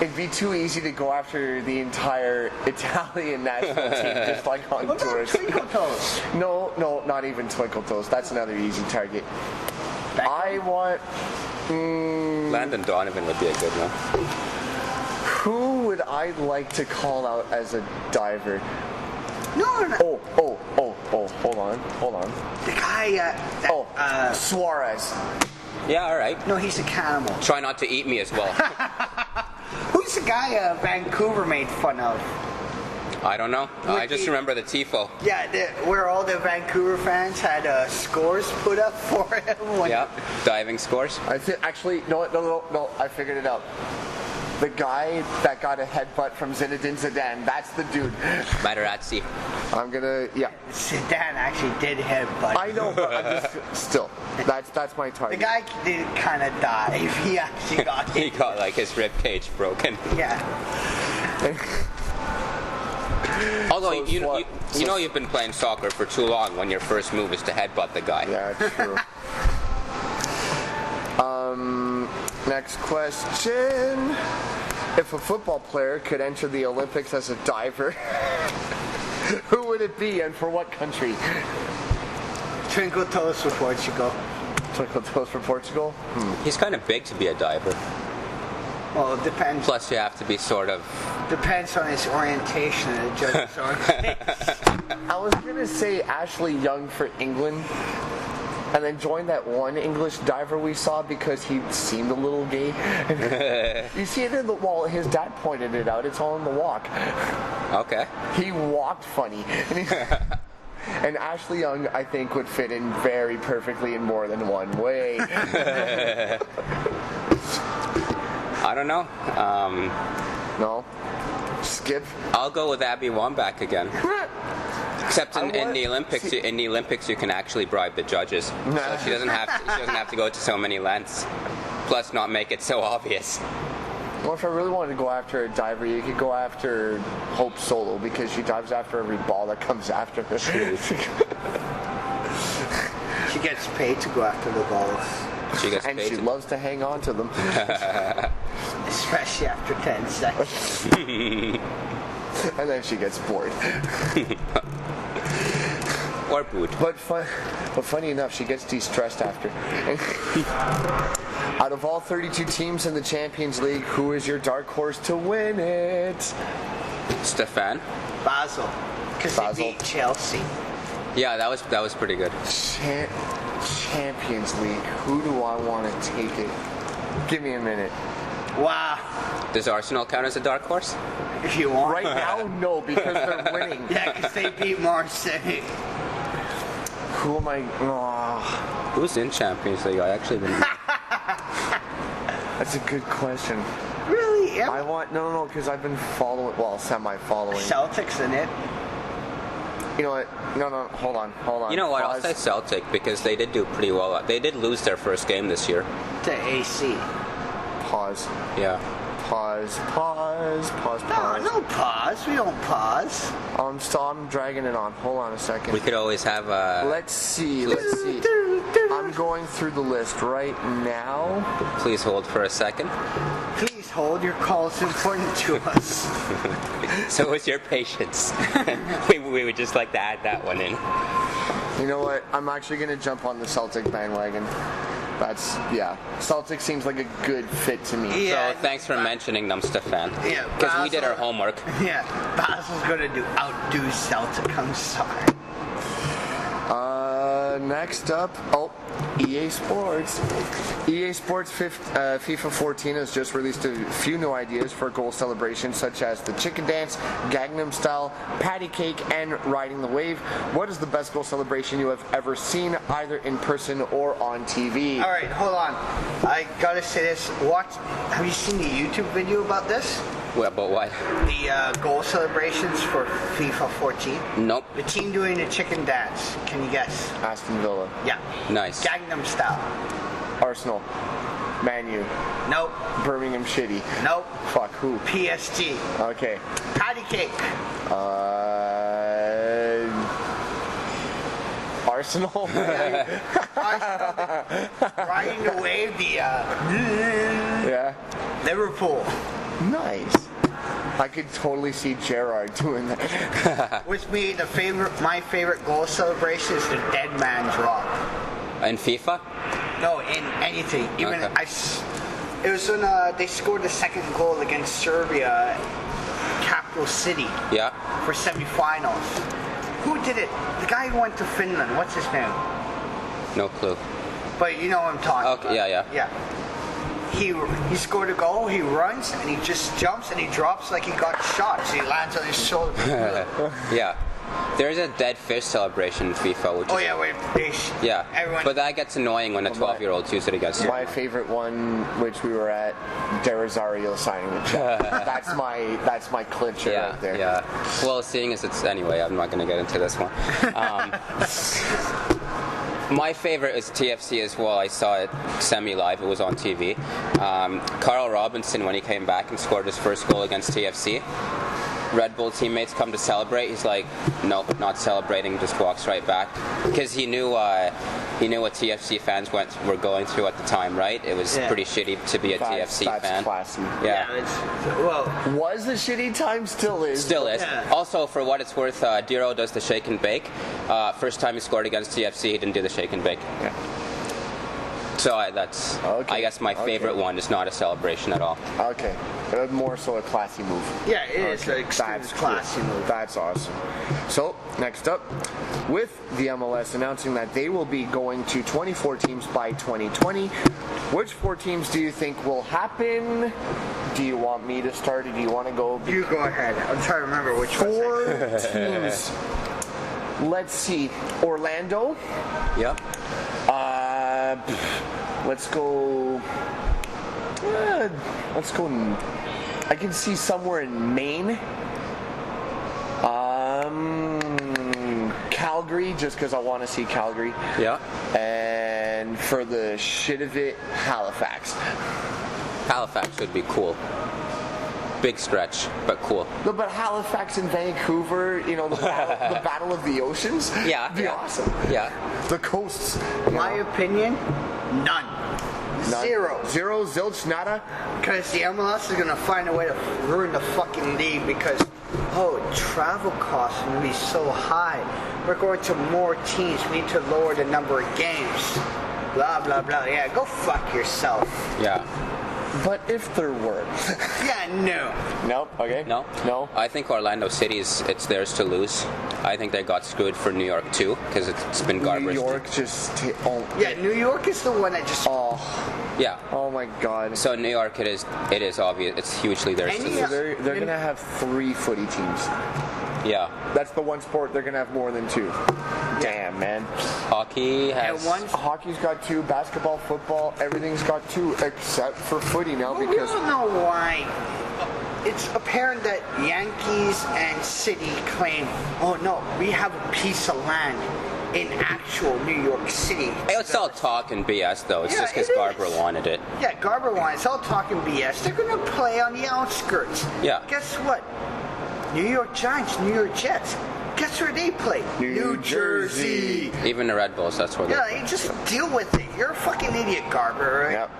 S1: It'd be too easy to go after the entire Italian national team, just like
S2: What about
S1: Honduras.
S2: Twinkle Toes?
S1: No, not even Twinkle Toes. That's another easy target. I want.
S3: Landon Donovan would be a good one.
S1: Who would I like to call out as a diver?
S2: No.
S1: Hold on.
S2: The guy,
S1: Suarez.
S3: Yeah, all right.
S2: no, he's a cannibal.
S3: Try not to eat me as well.
S2: Who's the guy Vancouver made fun of?
S3: I don't know. I just remember the tifo.
S2: Yeah, where all the Vancouver fans had scores put up for him.
S3: Yeah, diving scores.
S1: I think actually no. I figured it out. The guy that got a headbutt from Zinedine Zidane. That's the dude.
S3: Materazzi.
S1: I'm gonna, yeah.
S2: Zidane actually did headbutt.
S1: I know, but I'm just, still, that's my target.
S2: The guy did kind of die if he actually got
S3: He
S2: hit.
S3: got like his rib cage broken.
S2: Yeah.
S3: Although
S1: So
S3: you
S1: what-
S3: know you've been playing soccer for too long when your first move is to headbutt the guy.
S1: Yeah, true. Next question. If a football player could enter the Olympics as a diver, who would it be and for what country?
S2: Twinkle toes for Portugal.
S1: Twinkle toes for Portugal?
S3: He's kind of big to be a diver.
S2: Well, it depends.
S3: Plus, you have to be sort of.
S2: Depends on his orientation and the judge's orientation.
S1: I was going to say Ashley Young for England. And then join that one English diver we saw because he seemed a little gay. You see it in the wall. His dad pointed it out. It's all in the walk.
S3: Okay.
S1: He walked funny. And Ashley Young, I think, would fit in very perfectly in more than one way.
S3: I don't know.
S1: No? Skip?
S3: I'll go with Abby Wambach again. Except in the Olympics, you can actually bribe the judges, so she doesn't have to go to so many lengths. Plus, not make it so obvious.
S1: Well, if I really wanted to go after a diver, you could go after Hope Solo because she dives after every ball that comes after her.
S2: She gets paid to go after the balls.
S3: She gets
S1: And
S3: paid
S1: she
S3: to-
S1: loves to hang on to them.
S2: Especially after 10 seconds.
S1: And then she gets bored.
S3: or boot.
S1: But funny enough, she gets de-stressed after. Out of all 32 teams in the Champions League, who is your dark horse to win it?
S3: Stefan.
S2: Basel. Because they
S1: Basel.
S2: beat Chelsea.
S3: Yeah, that was pretty good.
S1: Champions League. Who do I want to take it? Give me a minute.
S2: Wow.
S3: Does Arsenal count as a dark horse?
S2: If you want.
S1: Right now, no, because they're winning.
S2: Yeah, because they beat Marseille.
S1: Who am I? Oh,
S3: Who's in Champions League? I actually didn't.
S1: that's a good question.
S2: Really? Yeah.
S1: I want no, because I've been semi-following.
S2: Celtics in it.
S1: You know what? No, hold on.
S3: You know what? I'll
S1: Pause.
S3: say Celtic because they did do pretty well. They did lose their first game this year.
S2: To AC.
S1: Pause.
S3: Yeah.
S1: Pause.
S2: No pause. We don't pause.
S1: I'm dragging it on. Hold on a second.
S3: We could always have a.
S1: Let's see. I'm going through the list right now.
S3: Please hold for a second.
S2: Please hold. Your call is important to us.
S3: So is your patience. we would just like to add that one in.
S1: You know what? I'm actually going to jump on the Celtic bandwagon. Celtic seems like a good fit to me.
S2: Yeah.
S3: So thanks for mentioning them, Stefan.
S2: Yeah,
S3: Because we did
S2: Basel-
S3: our homework.
S2: Yeah. Basel's going to outdo Celtic. I'm sorry.
S1: Next up, EA Sports. EA Sports FIFA 14 has just released a few new ideas for goal celebrations, such as the chicken dance, Gangnam Style, patty cake, and riding the wave. What is the best goal celebration you have ever seen, either in person or on TV?
S2: All right, hold on. I gotta say this. Have you seen the YouTube video about this?
S3: Well, but what?
S2: The goal celebrations for FIFA 14.
S3: Nope.
S2: The team doing the chicken dance. Can you guess?
S1: Aston Villa,
S2: Yeah.
S3: Nice.
S2: Gangnam Style.
S1: Arsenal, Man U,
S2: Nope.
S1: Birmingham Shitty.
S2: Nope.
S1: Fuck, who?
S2: PSG.
S1: Okay.
S2: Patty cake.
S1: Arsenal?
S2: Riding the wave.
S1: Yeah.
S2: Liverpool.
S1: Nice. I could totally see Gerrard doing that.
S2: With me, my favorite goal celebration is the dead man drop.
S3: In FIFA?
S2: No, in anything. Even
S3: Okay.
S2: it was when they scored the second goal against Serbia, capital city,
S3: Yeah.
S2: for semifinals. Who did it? The guy who went to Finland. What's his name?
S3: No clue.
S2: But you know what I'm talking about.
S3: Okay, yeah.
S2: Yeah. He scored a goal. He runs and he just jumps and he drops like he got shot. So he lands on his shoulder.
S3: Yeah. There's a dead fish celebration in FIFA, which
S2: Oh
S3: is,
S2: yeah, wait, fish.
S3: yeah.
S2: Everyone.
S3: But that gets annoying when a 12-year-old use it against you.
S1: My favorite one, which we were at, De Rosario signing the check. That's my clincher right there.
S3: Yeah. Well, seeing as it's anyway, I'm not going to get into this one. My favorite is TFC as well. I saw it semi-live. It was on TV. Carl Robinson, when he came back and scored his first goal against TFC, Red Bull teammates come to celebrate. He's like, nope, not celebrating. Just walks right back because he knew what TFC fans were going through at the time. Right? It was pretty shitty to be a TFC fan.
S1: That's classy.
S3: Yeah.
S1: Was a shitty time, still is.
S3: Still is.
S2: Yeah.
S3: Also, for what it's worth, Diro does the shake and bake. First time he scored against TFC, he didn't do the shake and bake.
S1: Yeah.
S3: So that's, I guess, my favorite one. Is not a celebration at all.
S1: Okay. More so a classy move.
S2: Yeah, it is an extremely
S1: That's
S2: classy
S1: cool.
S2: move.
S1: That's awesome. So, next up, with the MLS announcing that they will be going to 24 teams by 2020, which 4 teams do you think will happen? Do you want me to start or do you want to go?
S2: You go ahead. I'm trying to remember which
S1: 4 teams. Let's see. Orlando.
S3: Yeah.
S1: Let's go. I can see somewhere in Maine. Calgary, just because I want to see Calgary.
S3: Yeah.
S1: And for the shit of it, Halifax.
S3: Halifax would be cool. Big stretch, but cool.
S1: No, but Halifax and Vancouver, the battle of the oceans.
S3: Yeah.
S1: Be awesome.
S3: Yeah.
S1: The coasts.
S2: My opinion, none. Zero.
S1: Zero, zilch, nada.
S2: Because the MLS is going to find a way to ruin the fucking league because, travel costs are going to be so high. We're going to more teams. We need to lower the number of games. Blah, blah, blah. Yeah, go fuck yourself.
S3: Yeah.
S1: But if there were.
S2: Yeah, no.
S1: Nope. Okay.
S3: No. I think Orlando City's, it's theirs to lose. I think they got screwed for New York too because it's been garbage.
S1: New York just.
S2: Yeah, New York is the one that just.
S3: Yeah.
S1: Oh my God.
S3: So New York, it is obvious. It's hugely theirs to lose.
S1: They're gonna have 3 footy teams.
S3: Yeah.
S1: That's the one sport they're gonna have more than 2. Damn, man.
S3: Hockey has.
S1: Hockey's got 2. Basketball, football, everything's got 2 except for footy now
S2: We
S1: because.
S2: don't know why. It's apparent that Yankees and City claim, we have a piece of land in actual New York City.
S3: It's all talk and BS though. It's just because Garber wanted it.
S2: Yeah, Garber wanted it. It's all talking BS. They're going to play on the outskirts.
S3: Yeah.
S2: Guess what? New York Giants, New York Jets. Guess where they play?
S1: New Jersey.
S3: Even the Red Bulls, that's where
S2: Yeah, you just deal with it. You're a fucking idiot, Garber, right?
S1: Yep.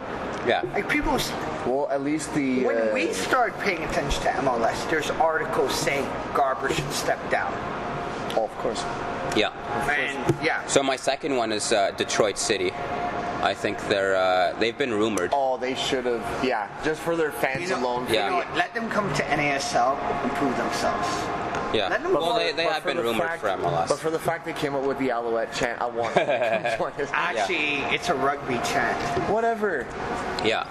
S3: Yeah.
S2: Like people.
S1: Well, at least the.
S2: When we started paying attention to MLS, there's articles saying Garber should step down.
S1: Oh, of course.
S3: Yeah.
S2: And yeah.
S3: So my second one is Detroit City. I think they've been rumored.
S1: Oh, they should have. Yeah, just for their fans alone.
S3: Yeah.
S2: You know what? Let them come to NASL and prove themselves.
S3: Yeah.
S2: Let them
S3: Well,
S2: go.
S3: they have been rumored for MLS.
S1: But for the fact they came up with the Alouette chant, I want them to join us.
S2: Actually, it's a rugby chant.
S1: Whatever.
S3: Yeah.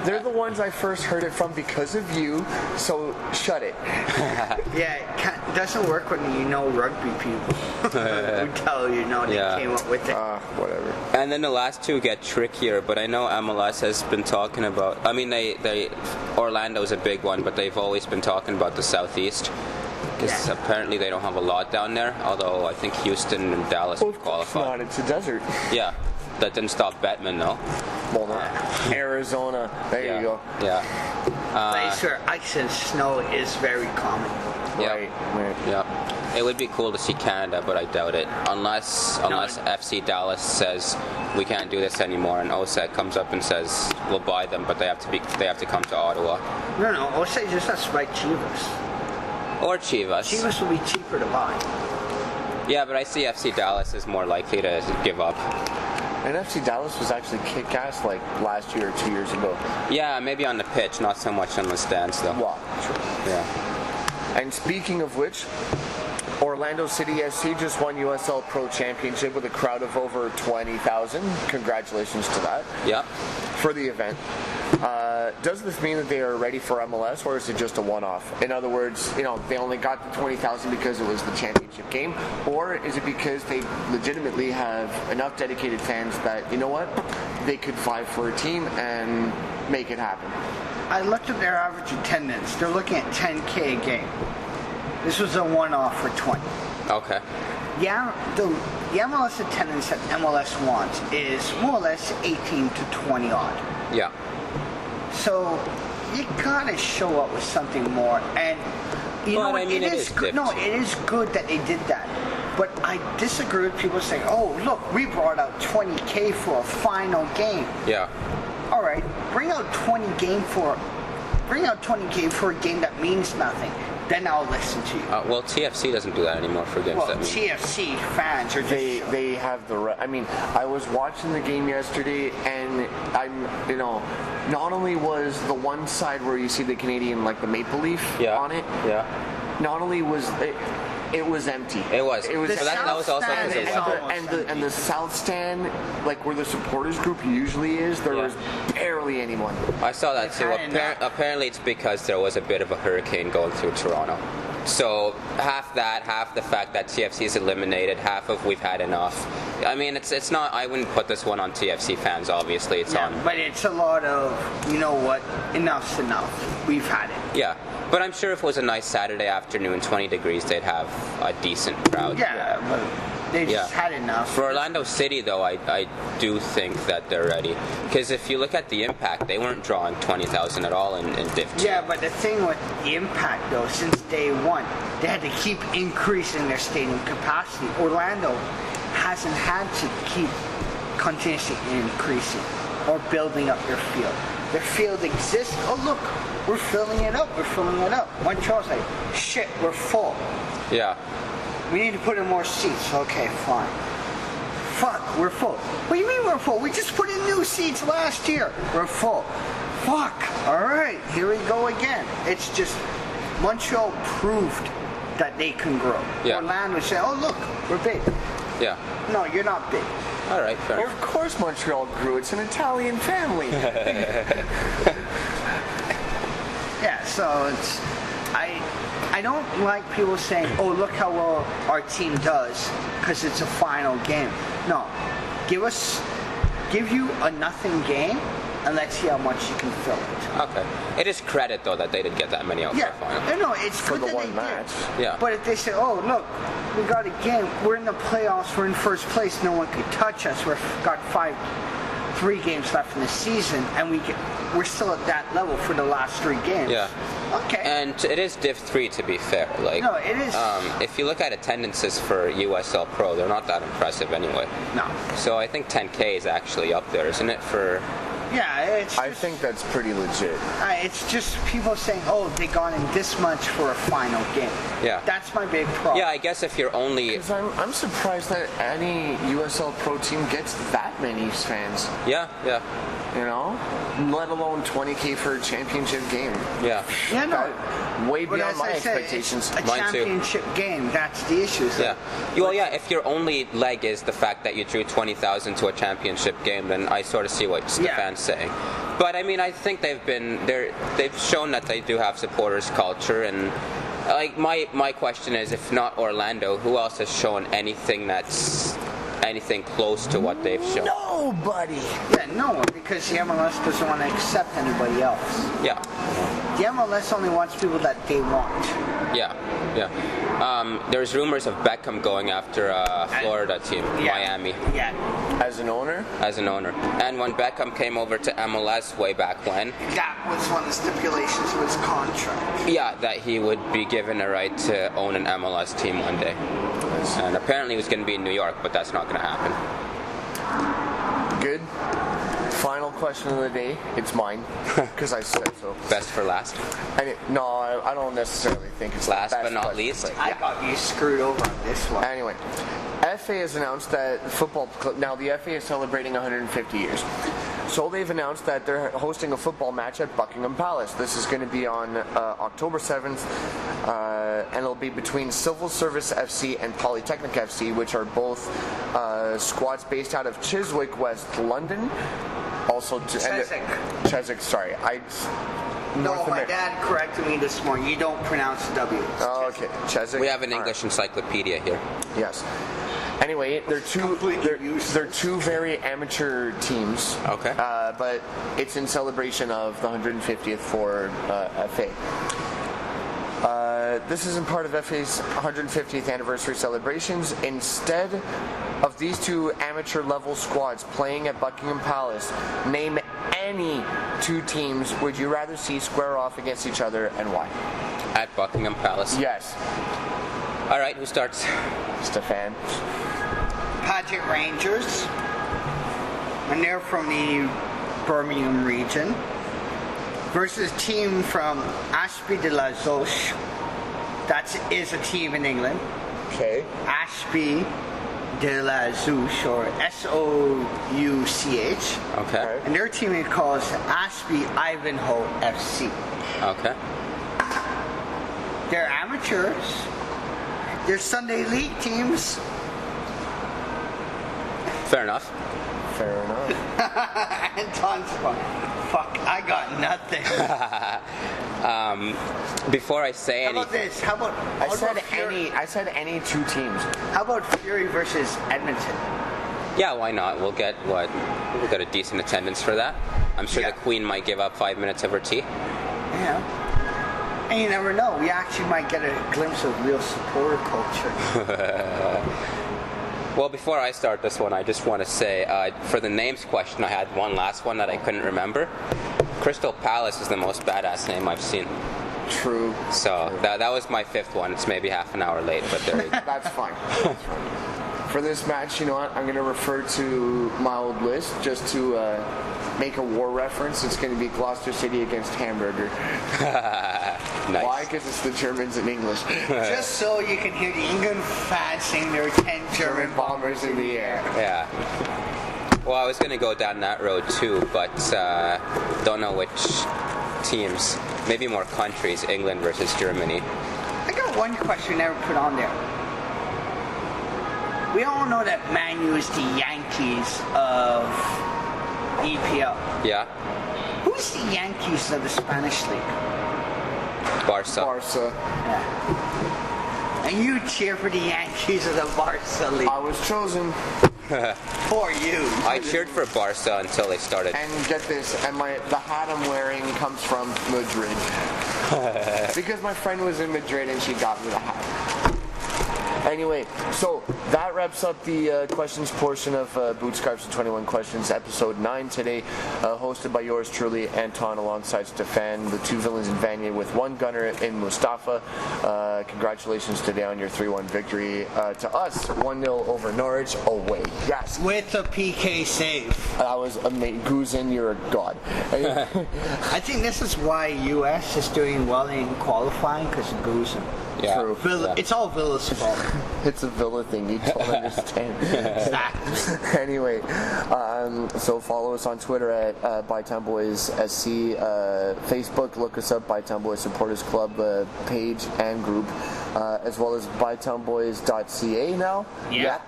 S1: They're the ones I first heard it from because of you, so shut it.
S2: Yeah, it doesn't work when you know rugby people. Who tell you they came up with it.
S1: Whatever.
S3: And then the last 2 get trickier, but I know MLS has been talking about. I mean, Orlando's a big one, but they've always been talking about the Southeast. Because apparently they don't have a lot down there, although I think Houston and Dallas would qualify.
S1: It's a desert.
S3: Yeah, that didn't stop Bettman though.
S1: Well, no. Arizona. There you go.
S3: Yeah.
S2: Place where ice and snow is very common.
S3: Yeah.
S1: Right.
S3: Yeah. It would be cool to see Canada, but I doubt it. Unless FC Dallas says we can't do this anymore, and OSEC comes up and says we'll buy them, but they have to come to Ottawa.
S2: No. OSEC just has to buy Chivas.
S3: Or Chivas.
S2: Chivas will be cheaper to buy.
S3: Yeah, but I see FC Dallas is more likely to give up.
S1: And FC Dallas was actually kick-ass like last year or 2 years ago.
S3: Yeah, maybe on the pitch, not so much on the stands though.
S1: Well, true.
S3: Yeah.
S1: And speaking of which, Orlando City SC just won USL Pro Championship with a crowd of over 20,000. Congratulations to that.
S3: Yeah.
S1: For the event. Does this mean that they are ready for MLS, or is it just a one-off? In other words, they only got the 20,000 because it was the championship game, or is it because they legitimately have enough dedicated fans that, you know what, they could vie for a team and make it happen?
S2: I looked at their average attendance. They're looking at 10K a game. This was a one-off for 20.
S3: Okay.
S2: Yeah, the MLS attendance that MLS wants is more or less 18 to 20 odd.
S3: Yeah.
S2: So you gotta show up with something more, and it is good. No, it is good that they did that. But I disagree with people saying, "Oh, look, we brought out 20K for a final game."
S3: Yeah.
S2: All right, bring out 20K for a game that means nothing. Then I'll listen to you.
S3: Well, TFC doesn't do that anymore for games that mean.
S2: TFC fans are just...
S1: They have the right. I mean, I was watching the game yesterday, and not only was the one side where you see the Canadian, like the maple leaf on it.
S3: Yeah.
S1: Not only was it was empty.
S3: It was.
S2: That
S3: was also because of weather.
S1: And the south stand, like where the supporters group usually is, there was barely anyone.
S3: I saw that too. Apparently it's because there was a bit of a hurricane going through Toronto. So half the fact that TFC is eliminated, half of we've had enough. I mean, it's not. I wouldn't put this one on TFC fans. Obviously, it's on.
S2: But it's a lot of, you know what? Enough's enough. We've had it.
S3: Yeah, but I'm sure if it was a nice Saturday afternoon, 20 degrees, they'd have a decent crowd.
S2: Yeah, but they just had enough.
S3: For Orlando City, though, I do think that they're ready. Because if you look at the Impact, they weren't drawing 20,000 at all in Div 2.
S2: Yeah, but the thing with the Impact, though, since day one, they had to keep increasing their stadium capacity. Orlando hasn't had to keep continuously increasing or building up their field. Their field exists. Oh, look, we're filling it up. Montreal's like, shit, we're full.
S3: Yeah.
S2: We need to put in more seats. Okay, fine. Fuck, we're full. What do you mean we're full? We just put in new seats last year. We're full. Fuck. All right, here we go again. It's just Montreal proved that they can grow.
S3: Yeah.
S2: Orlando said, oh, look, we're big.
S3: Yeah.
S2: No, you're not big.
S3: All right, fair enough.
S1: Of course Montreal grew. It's an Italian family.
S2: Yeah, so it's... I don't like people saying, oh, look how well our team does because it's a final game. No. Give you a nothing game and let's see how much you can fill it.
S3: Okay. It is credit, though, that they did get that many out for the final.
S2: No, it's
S1: For
S2: good
S1: the
S2: that
S1: one
S2: they
S1: match.
S2: did.
S3: Yeah.
S2: But if they say, oh, look, we got a game, we're in the playoffs, we're in first place, no one could touch us, we've got 3 games left in the season, and we're still at that level for the last 3 games.
S3: Yeah.
S2: Okay.
S3: And it is Div 3, to be fair. Like,
S2: no, it is.
S3: If you look at attendances for USL Pro, they're not that impressive anyway.
S2: No.
S3: So I think 10K is actually up there, isn't it?
S1: I think that's pretty legit.
S2: It's just people saying, oh, they got in this much for a final game.
S3: Yeah.
S2: That's my big problem.
S3: Yeah, I guess if you're only...
S1: Because I'm surprised that any USL Pro team gets that many fans.
S3: Yeah.
S1: Let alone 20K for a championship game.
S3: Yeah.
S2: Yeah, no.
S1: Way
S2: But
S1: beyond
S2: as
S1: my
S2: I said,
S1: expectations.
S2: it's a
S3: Mine too.
S2: championship game. That's the issue. So
S3: Yeah. Well, yeah, if your only leg is the fact that you drew 20,000 to a championship game, then I sort of see what Stefan's saying. But I mean, I think they've shown that they do have supporters culture, and like my question is, if not Orlando, who else has shown anything that's anything close to what they've shown?
S1: Nobody.
S2: Yeah, no one, because the MLS doesn't want to accept anybody else.
S3: Yeah.
S2: The MLS only wants people that they want.
S3: Yeah. There's rumors of Beckham going after a Florida team, Miami.
S2: Yeah.
S1: As an owner?
S3: As an owner. And when Beckham came over to MLS way back when...
S2: That was one of the stipulations of his contract.
S3: Yeah, that he would be given a right to own an MLS team one day. And apparently he was going to be in New York, but that's not going to happen.
S1: Good. Final question of the day. It's mine, because I said so.
S3: Best for last?
S1: I don't necessarily think it's
S3: last
S1: the best
S3: but not
S1: question,
S3: least.
S1: but
S2: I got you screwed over on this one.
S1: Anyway, FA has announced that football club. Now the FA is celebrating 150 years. So they've announced that they're hosting a football match at Buckingham Palace. This is going to be on October 7th, and it'll be between Civil Service FC and Polytechnic FC, which are both squads based out of Chiswick, West London. Also,
S2: Czech.
S1: Sorry,
S2: No, my dad corrected me this morning. You don't pronounce the W.
S1: Oh, okay. Czech.
S3: We have an English encyclopedia here.
S1: Yes. Anyway, they're two very amateur teams.
S3: Okay.
S1: But it's in celebration of the 150th for FA. This isn't part of FA's 150th anniversary celebrations. Instead of these two amateur level squads playing at Buckingham Palace, name any two teams would you rather see square off against each other and why?
S3: At Buckingham Palace?
S1: Yes.
S3: All right, who starts?
S1: Stefan.
S2: Paget Rangers. And they're from the Birmingham region. Versus team from Ashby de la Zouch. That is a team in England.
S1: Okay.
S2: Ashby de la Zouch, or S-O-U-C-H.
S3: Okay.
S2: And their team is called Ashby Ivanhoe FC.
S3: Okay.
S2: They're amateurs. They're Sunday league teams.
S3: Fair enough.
S1: Fair enough.
S2: Anton's fun. Fuck, I got nothing.
S3: Before I say
S2: How
S3: anything,
S2: about this? How about
S1: I said any two teams.
S2: How about Fury versus Edmonton?
S3: yeah, why not? We'll get a decent attendance for that. I'm sure
S2: Yeah.
S3: the Queen might give up 5 minutes of her tea.
S2: Yeah. And you never know. We actually might get a glimpse of real supporter culture.
S3: Well, before I start this one, I just want to say, for the names question, I had one last one that I couldn't remember. Crystal Palace is the most badass name I've seen.
S1: True.
S3: So that was my fifth one. It's maybe half an hour late, but there you go.
S1: That's fine. That's fine. For this match, you know what? I'm going to refer to my old list just to make a war reference. It's going to be Gloucester City against Hamburger.
S3: Nice.
S1: Why? Because it's the Germans in English.
S2: Just so you can hear the England fans sing their 10 German bombers in the air.
S3: Yeah. Well, I was going to go down that road too, but don't know which teams. Maybe more countries, England versus Germany.
S2: I got one question we never put on there. We all know that Man U is the Yankees of EPL.
S3: Yeah.
S2: Who's the Yankees of the Spanish League?
S3: Barca.
S1: Barca.
S2: Yeah. And you cheer for the Yankees of the Barca League.
S1: I was chosen.
S2: For you.
S3: I cheered for Barca until they started.
S1: And get this, and the hat I'm wearing comes from Madrid. Because my friend was in Madrid and she got me the hat. Anyway, so that wraps up the questions portion of Boots, Scarves, and 21 Questions, episode 9 today, hosted by yours truly, Anton, alongside Stefan, the two villains in Vanya with one gunner in Mustafa. Congratulations today on your 3-1 victory. To us, 1-0 over Norwich away. Yes.
S2: With a PK save.
S1: That was amazing. Guzin, you're a god.
S2: I think this is why US is doing well in qualifying, because of Guzin.
S3: Yeah.
S1: True.
S2: Villa,
S3: Yeah.
S2: It's all Villa's fault.
S1: It's a Villa thing, you don't understand.
S2: Exactly.
S1: Anyway, so follow us on Twitter at ByTownBoysSC, Facebook, look us up, Bytown Boys Supporters Club page and group, as well as bytownboys.ca now.
S2: Yeah.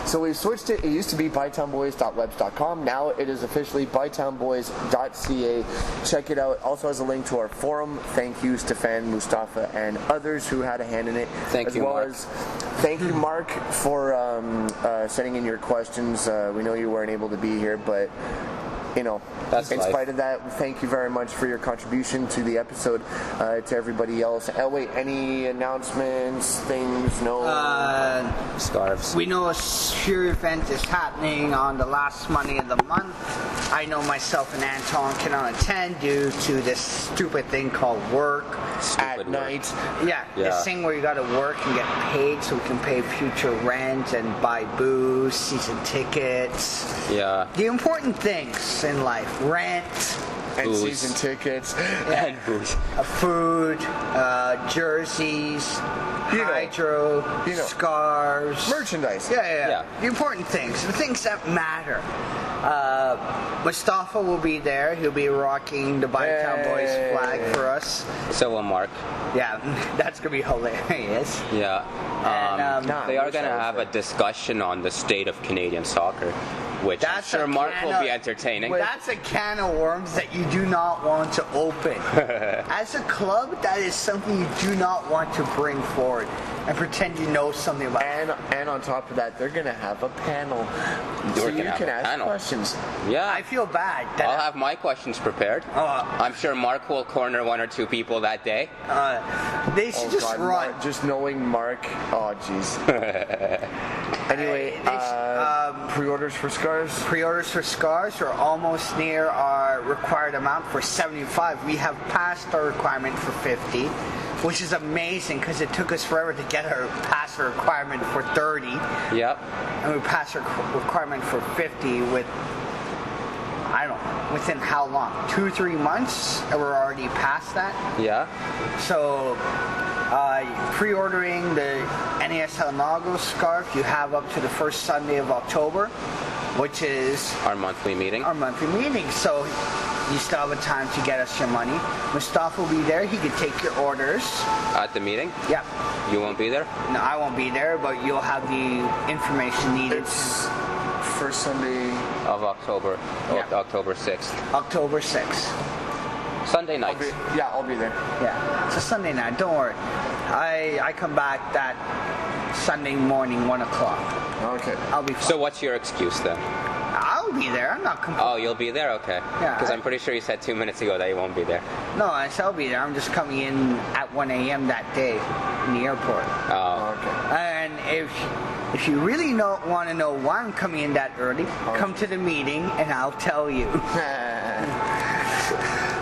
S1: So we've switched it. It used to be bytownboys.webs.com. Now it is officially bytownboys.ca. Check it out. Also has a link to our forum. Thank you, Stefan, Mustafa, and others who had a hand in it.
S3: Thank you, Mark.
S1: Thank you, Mark, for sending in your questions. We know you weren't able to be here, but you know,
S3: That's
S1: in
S3: life.
S1: spite of that, thank you very much for your contribution to the episode. To everybody else. Oh wait, any announcements, things? No.
S3: Scarves.
S2: We know a Fury event is happening on the last Monday of the month. I know myself and Anton cannot attend due to this stupid thing called work.
S1: At
S3: Stupid work.
S1: night.
S2: Yeah, this thing where you gotta work and get paid so we can pay future rent and buy booze, season tickets.
S3: Yeah.
S2: The important things in life: rent,
S1: And
S3: Booze.
S1: season tickets.
S3: And booze.
S2: food, jerseys, hydro, scarves,
S1: merchandise.
S2: Yeah. The important things, the things that matter. Mustafa will be there. He'll be rocking the Bytown Boys flag for us.
S3: So will Mark.
S2: Yeah, that's gonna be hilarious.
S3: Yeah.
S2: And,
S3: they are going to have a discussion on the state of Canadian soccer, which I'm
S2: That's
S3: sure
S2: a
S3: Mark
S2: can
S3: will
S2: of-
S3: be entertaining.
S2: That's a can of worms that you do not want to open. As a club, that is something you do not want to bring forward and pretend you know something about.
S1: And on top of that, they're gonna have a panel, so
S3: We're
S1: you
S3: gonna have
S1: can
S3: a
S1: ask
S3: panel.
S1: questions.
S3: Yeah.
S2: I feel bad. That
S3: I'll have my questions prepared. I'm sure Mark will corner one or two people that day.
S2: they should just run.
S1: Mark, just knowing Mark. Oh, jeez. Anyway, pre-orders for scarves.
S2: Pre-orders for scarves are almost near our required amount for 75. We have passed our requirement for 50, which is amazing because it took us forever to get past our requirement for 30.
S3: Yep.
S2: And we passed our requirement for 50 with, I don't know, within how long? 2-3 months? And we're already past that.
S3: Yeah.
S2: So, pre-ordering the NAS Nago scarf, you have up to the first Sunday of October, which is
S3: Our monthly meeting.
S2: our monthly meeting. So, you still have a time to get us your money. Mustafa will be there. He can take your orders.
S3: At the meeting?
S2: Yep.
S3: You won't be there?
S2: No, I won't be there, but you'll have the information needed.
S1: It's first Sunday.
S3: Of October.
S2: Yeah.
S3: October 6th.
S2: October 6th.
S3: Sunday night.
S1: I'll be there.
S2: Yeah, it's a Sunday night. Don't worry. I come back that Sunday morning, 1 o'clock.
S1: Okay.
S2: I'll be fine.
S3: So what's your excuse then?
S2: I'll be there. I'm not complaining.
S3: Oh, you'll be there? Okay.
S2: Yeah,
S3: Because I'm pretty sure you said 2 minutes ago that you won't be there.
S2: No, I shall be there. I'm just coming in at 1 a.m. that day in the airport.
S3: Oh.
S1: Okay.
S2: And if you really want to know why I'm coming in that early, come to the meeting and I'll tell you.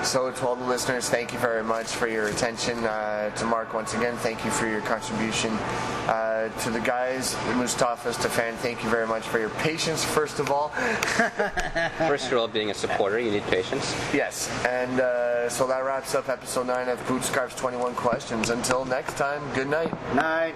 S1: So to all the listeners, thank you very much for your attention. To Mark, once again, thank you for your contribution. To the guys, Mustafa, Stefan, thank you very much for your patience, first of all.
S3: First rule of being a supporter, you need patience.
S1: Yes, and so that wraps up episode 9 of Boots, Scarves, 21 Questions. Until next time, good night.
S2: Night.